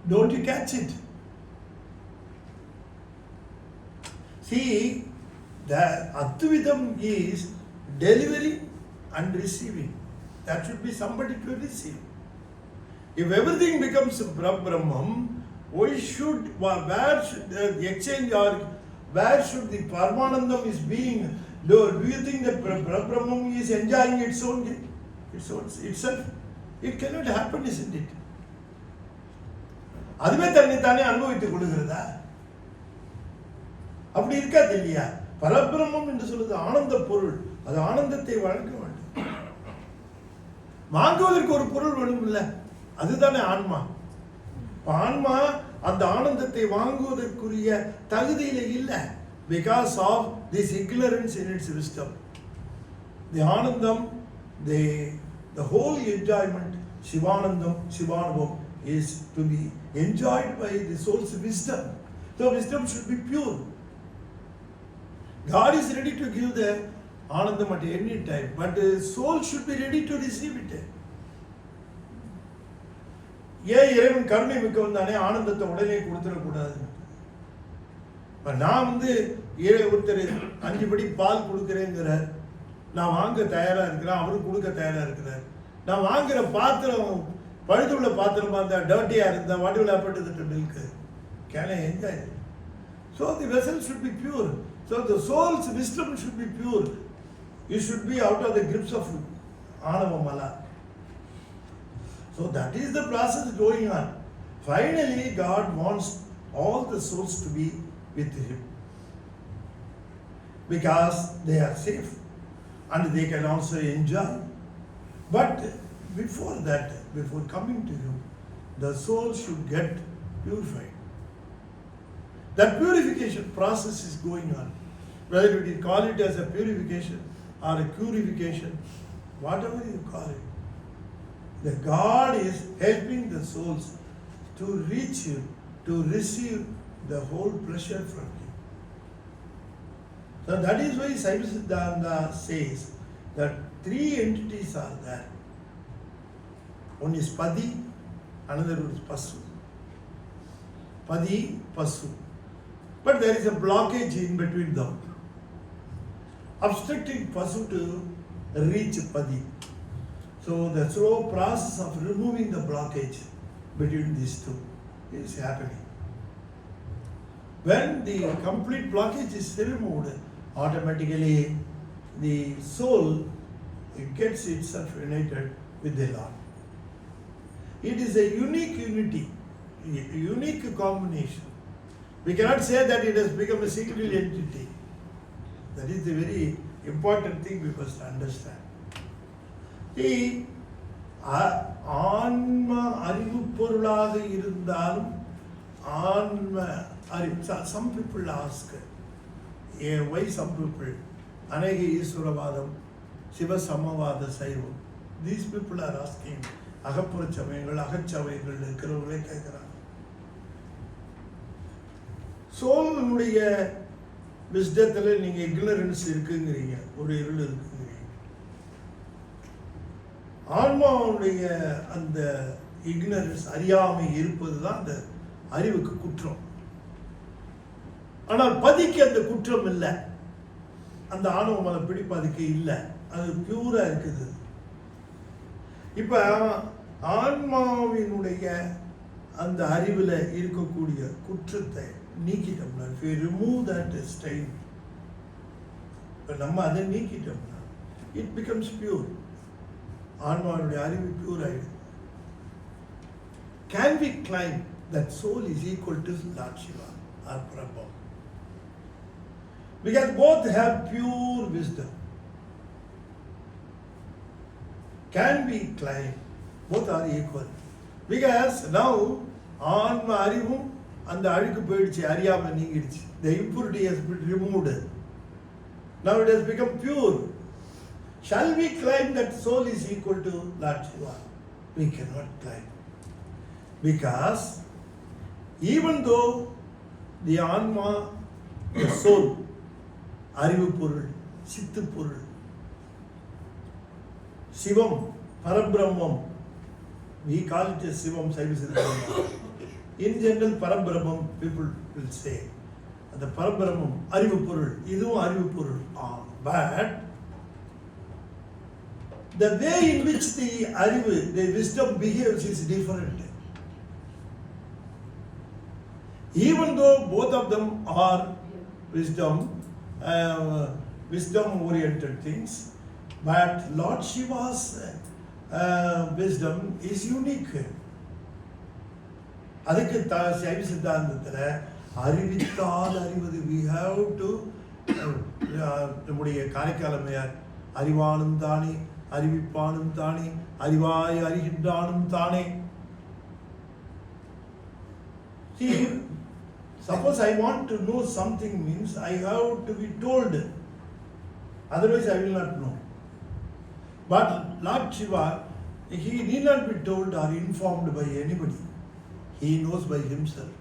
Don't you catch it? See, the Advaidam is delivering and receiving. That should be somebody to receive. If everything becomes Brahman, where should the exchange or where should the Paramanandam is being? Do you think that Brahman is enjoying itself? It cannot happen, isn't it? அதுவே தன்னை அனுபவித்துக் கொள்கிறதா? அப்படி இருக்காது இல்லையா? பரபிரம்மம் என்று சொல்வது ஆனந்த பொருள். அது ஆனந்தத்தை வழங்க வேண்டும். வாங்குவதற்கு ஒரு பொருள் வேணும் இல்ல? அதுதானே ஆன்மா. ஆன்மா அந்த ஆனந்தத்தை வாங்குவதற்குரிய தகுதியில இல்ல. Because of this ignorance in its wisdom. The Anandam, the whole enjoyment, Shivanandam, Shivanubhavam, is to be enjoyed by the soul's wisdom. The wisdom should be pure. God is ready to give the Anandam at any time, but the soul should be ready to receive it. ஏன் இறைவன் கருணை மிக்கவன் தானே, ஆனந்தத்தை உடனே கொடுத்துடக்கூடாது. நான் வந்து ஒருத்தர் 5 படி பால் கொடுக்குறேங்கிறார், நான் வாங்க தயாராக இருக்கிறேன், அவருக்கு கொடுக்க தயாராக இருக்கிறார். நான் வாங்குற பாத்திரம் பழுதுள்ள பாத்திரமா இருந்தால், டர்ட்டியாக இருந்தால், what will happen to the milk? Can I enjoy it? So the vessel should be pure. So the soul's wisdom should be pure. You should be out of the grips of Anava Mala. So that is the process going on. Finally, God wants all the souls to be with Him, because they are safe and they can also enjoy. But before that, before coming to Him, the soul should get purified. That purification process is going on. Whether you call it as a purification or a purification, whatever you call it, the God is helping the souls to reach Him, to receive the whole pleasure from Him. So that is why Saiva Siddhanta says that 3 entities are there. One is Padi, another is Pasu. Padi, Pasu. But there is a blockage in between them, obstructing Pasu to reach Padi. So the slow process of removing the blockage between these two is happening. When the complete blockage is removed, automatically the soul gets itself united with the Lord. It is a unique unity, a unique combination. We cannot say that it has become a single entity. That is the very important thing we must understand. See, ஆன்ம அறிவு பொருளாக இருந்தாலும் ஆன்ம அறிவு, some people ask, why some people, அநேக ஈஸ்வரவாதம், சிவ சமவாத சைவம், these people are asking, அகப்புற சமயங்கள் அகச்சமயங்கள் இருக்கிறவங்களே கேட்குறாங்க. சோலுடைய விஸ்டத்தில் நீங்கள் இக்னரன்ஸ் இருக்குங்கிறீங்க, ஒரு இருள் இருக்குங்கிறீங்க. ஆன்மாவுடைய அந்த இக்னரன்ஸ், அறியாமை இருப்பது தான் அந்த அறிவுக்கு குற்றம். ஆனால் பதிக்கு அந்த குற்றம் இல்லை, அந்த ஆணவ மலை பிடிப்பதுக்கு இல்லை, அது பியூரா இருக்குது. இப்ப ஆன்மாவினுடைய அந்த அறிவில் இருக்கக்கூடிய குற்றத்தை நீக்கிட்டோம்னா, if we remove that stain, நம்ம அதை நீக்கிட்டோம்னா it becomes pure. ஆன்மாவுடைய அறிவு பியூர் ஆயிடுது. Can we claim that soul is equal to Lord Shiva or Prabhu? Because both have pure wisdom. Can we claim both are equal? Because now ஆன்ம அறிவும் அந்த அழுக்கு போயிடுச்சு, அறியாமல் நீங்கிடுச்சு. The impurity has been removed. Now it has become pure. Shall we claim that soul is equal to Lord Shiva? We cannot claim. Because even though the Anma, the soul, அறிவு பொருள், சித்து பொருள், சிவம், பரபிரம்மம், we call it as சிவம், சைவ சித்தாந்தம். In general, பரபிரம்மம் people will say, அந்த பரபிரம்மம் அறிவு பொருள், இதுவும் அறிவு பொருள். But the way in which the அறிவு, the wisdom behaves is different. Even though both of them are wisdom oriented things, but Lord Shiva's wisdom is unique. அதுக்கு சைவ சித்தாந்தத்தில் அறிவித்தால் அறிவது, we have to, நம்முடைய காரைக்காலமையார் அறிவானும் தானே, அறிவிப்பானும் தானே, அறிவாய் அறிகின்றானும் தானே. See, suppose I want to know something means I have to be told, otherwise I will not know. But Lord Shiva, he need not be told or informed by anybody. He knows by himself.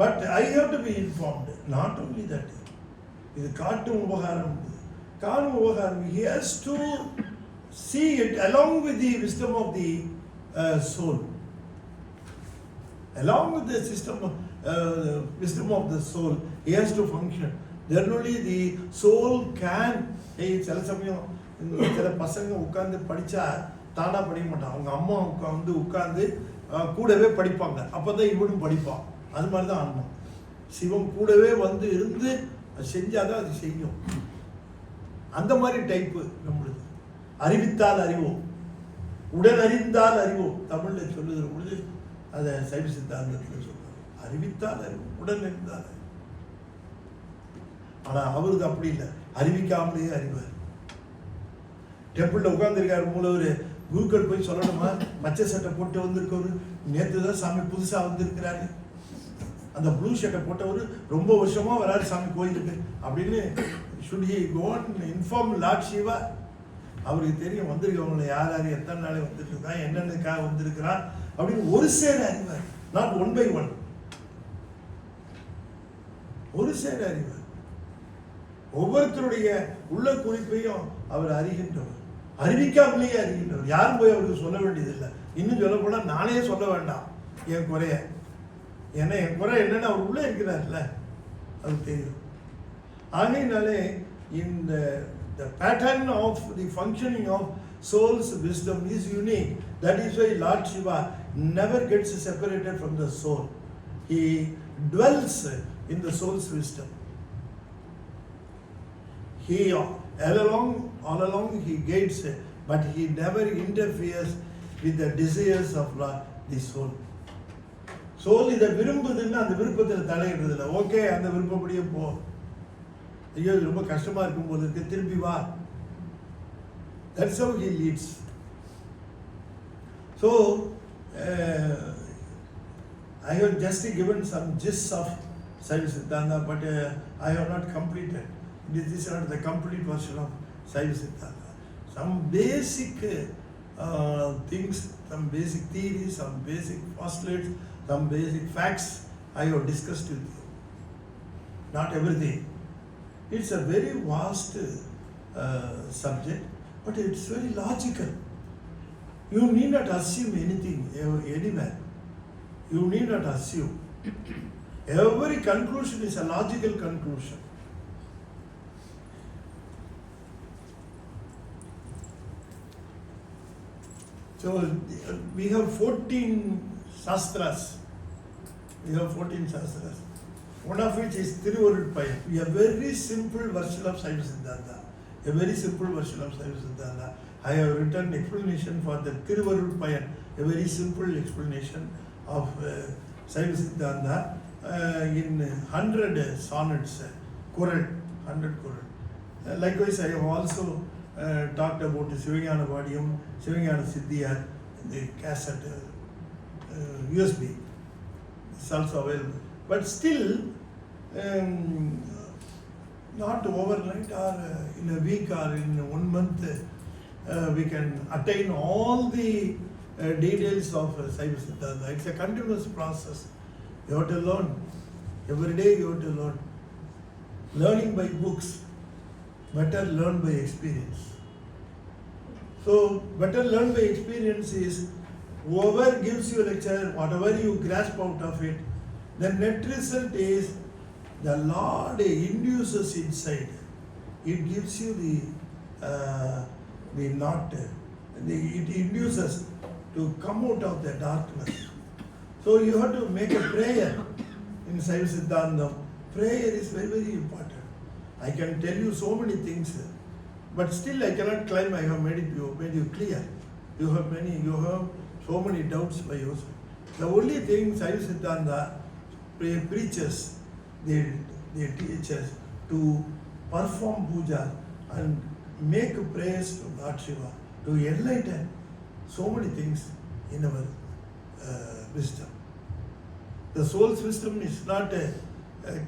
But I have to be informed. Not only that, இது காட்டும் உபகாரம், காணும் உபகாரம். He has to see it along with the wisdom of the soul. along with the system, wisdom of the soul, he has to function. Then only the soul can. சில சமயம் சில பசங்க உட்காந்து படித்தா தானாக படிக்க மாட்டான், அவங்க அம்மா வந்து உட்காந்து கூடவே படிப்பாங்க, அப்போ தான் இவனும் படிப்பான். அது மாதிரி தான் ஆன்மா. சிவம் கூடவே வந்து இருந்து செஞ்சால் தான் அது செய்யும். அந்த மாதிரி டைப்பு நம்மளுக்கு. அறிவித்தால் அறிவோம், உடன் அறிந்தால் அறிவோம். தமிழில் சொல்லுகிற பொழுது அதை சைவ சித்தாந்தத்தில் சொல்லுவாங்க. அறிவித்தால் அறிவோம், உடன் அறிந்தால் அறிவோம். ஆனால் அவருக்கு அப்படி இல்லை, அறிவிக்காமலேயே அறிவார். டெம்பிளில் உட்காந்துருக்காரு மூலவர், குருக்கள் போய் சொல்லணுமா, மச்ச சட்டை போட்டு வந்திருக்கவர், நேற்று தான் சாமி புதுசாக வந்திருக்கிறாரு, அந்த ப்ளூ ஷர்ட்டை போட்டவர் ரொம்ப வருஷமாக வராரு சாமி கோயிலுக்கு அப்படின்னு should he go and inform Lord Shiva? அவருக்கு தெரியும் வந்திருக்கவங்களை யார் யார் எத்தனை நாளை வந்துட்டு இருக்கா, என்னென்னக்காக வந்திருக்கிறான் அப்படின்னு ஒரு சேர அறிவார். நாட் ஒன் பை ஒன், ஒரு சேர அறிவார். ஒவ்வொருத்தருடைய உள்ள குறிப்பையும் அவர் அறிகின்றவர், அறிவிக்காமலேயே அறிகின்றவர். யாரும் போய் அவருக்கு சொல்ல வேண்டியதில்லை. இன்னும் சொல்ல போனால் நானே சொல்ல வேண்டாம் என் குறைய. ஏன்னா என் குறை என்னன்னு அவர் உள்ளே இருக்கிறார்ல, அவருக்கு தெரியும். ஆகையினாலே இந்த the pattern of the functioning of soul's wisdom is unique. That is why Lord Shiva never gets separated from the soul. He dwells in the soul's wisdom. He all along he guides, but he never interferes with the desires of the soul. Soul இதை விரும்புதுன்னா அந்த விருப்பத்தில் தலையிடுறதில்லை. Okay, அந்த விருப்பப்படியே போ, ஐயோ இது ரொம்ப கஷ்டமாக இருக்கும் போது இருக்கு, திரும்பி வா. That's how he leads. So I have just given some gist of Saiva Siddhanta, but I have not completed. This is not the complete version of Saiva Siddhanta. Some basic things, some basic theories, some basic postulates, some basic facts I have discussed with you. Not everything. It's a very vast subject, but it's very logical. You need not assume anything anywhere. You need not assume. Every conclusion is a logical conclusion. So we have 14 Shastras. We have 14 Shastras. One of which is Thiruvarutpayan. A very simple version of Saiva Siddhanta. A very simple version of Saiva Siddhanta. I have written explanation for the Thiruvarutpayan. A very simple explanation of Saiva Siddhanta in 100 sonnets. Kural, 100 Kural. Likewise, I have also talked about Sivanyana Vadiyam, Sivanyana Siddhya, the cassette, USB. It's also available. But still, not overnight or in a week or in 1 month, we can attain all the details of Saiva Siddhanta. It's a continuous process. You have to learn. Every day you have to learn. Learning by books, better learn by experience. So, better learn by experience is whoever gives you a lecture, whatever you grasp out of it, the net result is the Lord induces inside. It gives you it induces to come out of the darkness. So you have to make a prayer in Saiva Siddhanta. Prayer is very, very important. I can tell you so many things, but still I cannot claim I have made you clear. You have so many doubts by yourself. The only thing Saiva Siddhanta preachers, they teach us to perform puja and make prayers to Lord Shiva to enlighten so many things in our wisdom. The soul's wisdom is not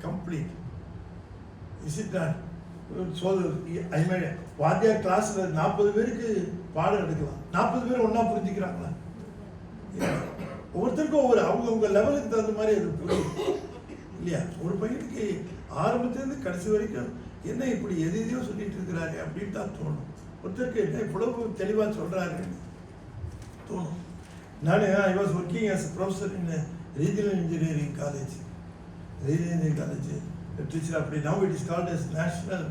complete. Is it not? So I made வாத்தியார் கிளாஸ்ல 40 பேருக்கு பாடம் எடுக்கலாம். 40 பேர் ஒண்ணா புரிஞ்சுக்கிறாங்களா? ஒவ்வொருத்தருக்கும் அவங்க லெவலுக்கு தகுந்த மாதிரி அது புரியும் இல்லையா? ஒரு பையனுக்கு ஆரம்பத்திலேருந்து கடைசி வரைக்கும் என்ன இப்படி எதையோ சொல்லிட்டு இருக்கிறாரு அப்படின்னு தான் தோணும். ஒருத்தருக்கு என்ன இவ்வளவு தெளிவாக சொல்றாருன்னு தோணும். நான் I was working as professor in Regional Engineering College. Regional Engineering College, teacher apply. Now it is called as National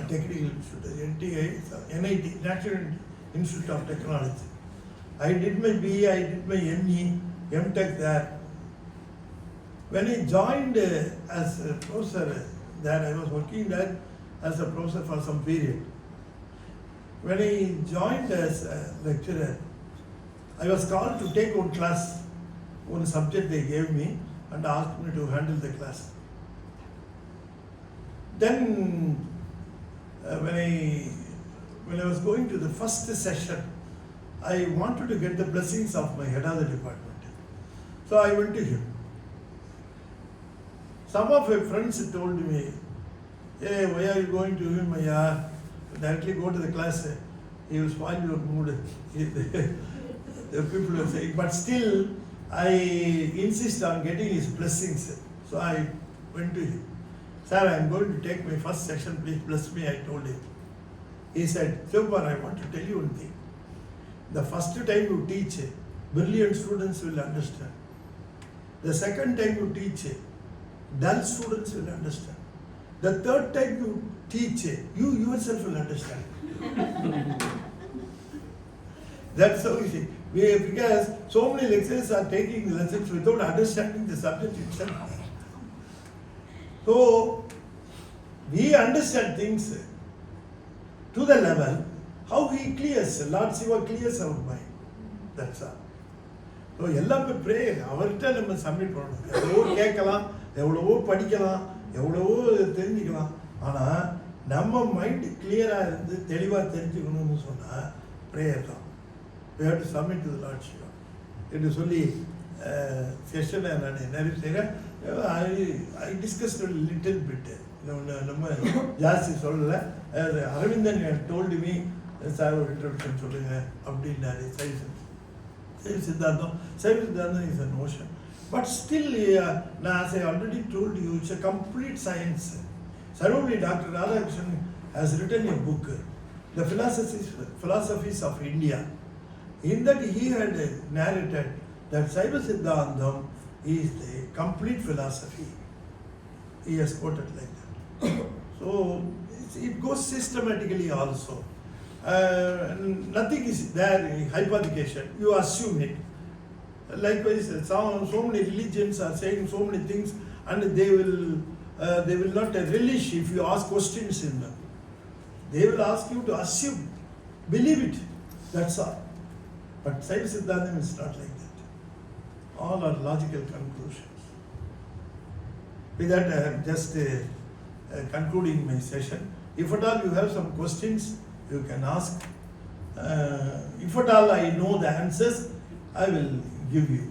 Technical Institute, NTI, NIT, National Institute of Technology. I did my BE, I did my ME, MTech there. When I joined as a professor there, I was working there as a professor for some period. When I joined as a lecturer, I was called to take one class, one subject they gave me and asked me to handle the class. Then when I was going to the first session, I wanted to get the blessings of my head of the department. So I went to him. Some of my friends told me, "Hey, why are you going to him? Directly go to the class. He will spoil your mood." The people were saying, but still I insist on getting his blessings. So I went to him. "Sir, I am going to take my first session, please bless me," I told him. He said, "Silver, I want to tell you one thing. The first time you teach, brilliant students will understand. The second time you teach, dull students will understand. The third time you teach, you yourself will understand." That's how you see. Because so many lecturers are taking the lessons without understanding the subject itself. So, we understand things to the level how he clears, Lord Shiva clears our mind. That's all. So, எல்லாமே prayer, அவர்கிட்ட நம்ம submit பண்ணணும். எவ்வளவோ கேட்கலாம், எவ்வளவோ படிக்கலாம், எவ்வளவோ தெரிஞ்சுக்கலாம். ஆனால் நம்ம மைண்ட் கிளியராக இருந்து தெளிவாக தெரிஞ்சுக்கணும்னு சொன்னால் ப்ரேயர் தான். We have to submit to the Lord Shiva. என்று சொல்லி செஷனை நான் நிறைவு செய்கிறேன். I discussed a little bit. நம்ம ஜாஸ்தி சொல்லலை. அரவிந்தன் told me, சார் ஒரு இன்ட்ரடக்ஷன் சொல்லுங்கள் அப்படின்னாரு. சைவ சித்தாந்தம் is an ocean. But still, as I already told you, it's a complete science. Certainly, Dr. Radhakrishnan has written a book, The Philosophies of India. In that he had narrated that Saiva Siddhantam is the complete philosophy. He has quoted like that. So it goes systematically also. Nothing is there in hypothecation. You assume it. Likewise, so many religions are saying so many things, and they will not relish if you ask questions in them. They will ask you to assume, believe it. That's all. But Saiva Siddhantam is not like that. All are logical conclusions. With that, I am just concluding my session. If at all you have some questions, you can ask. If at all I know the answers, I will give you.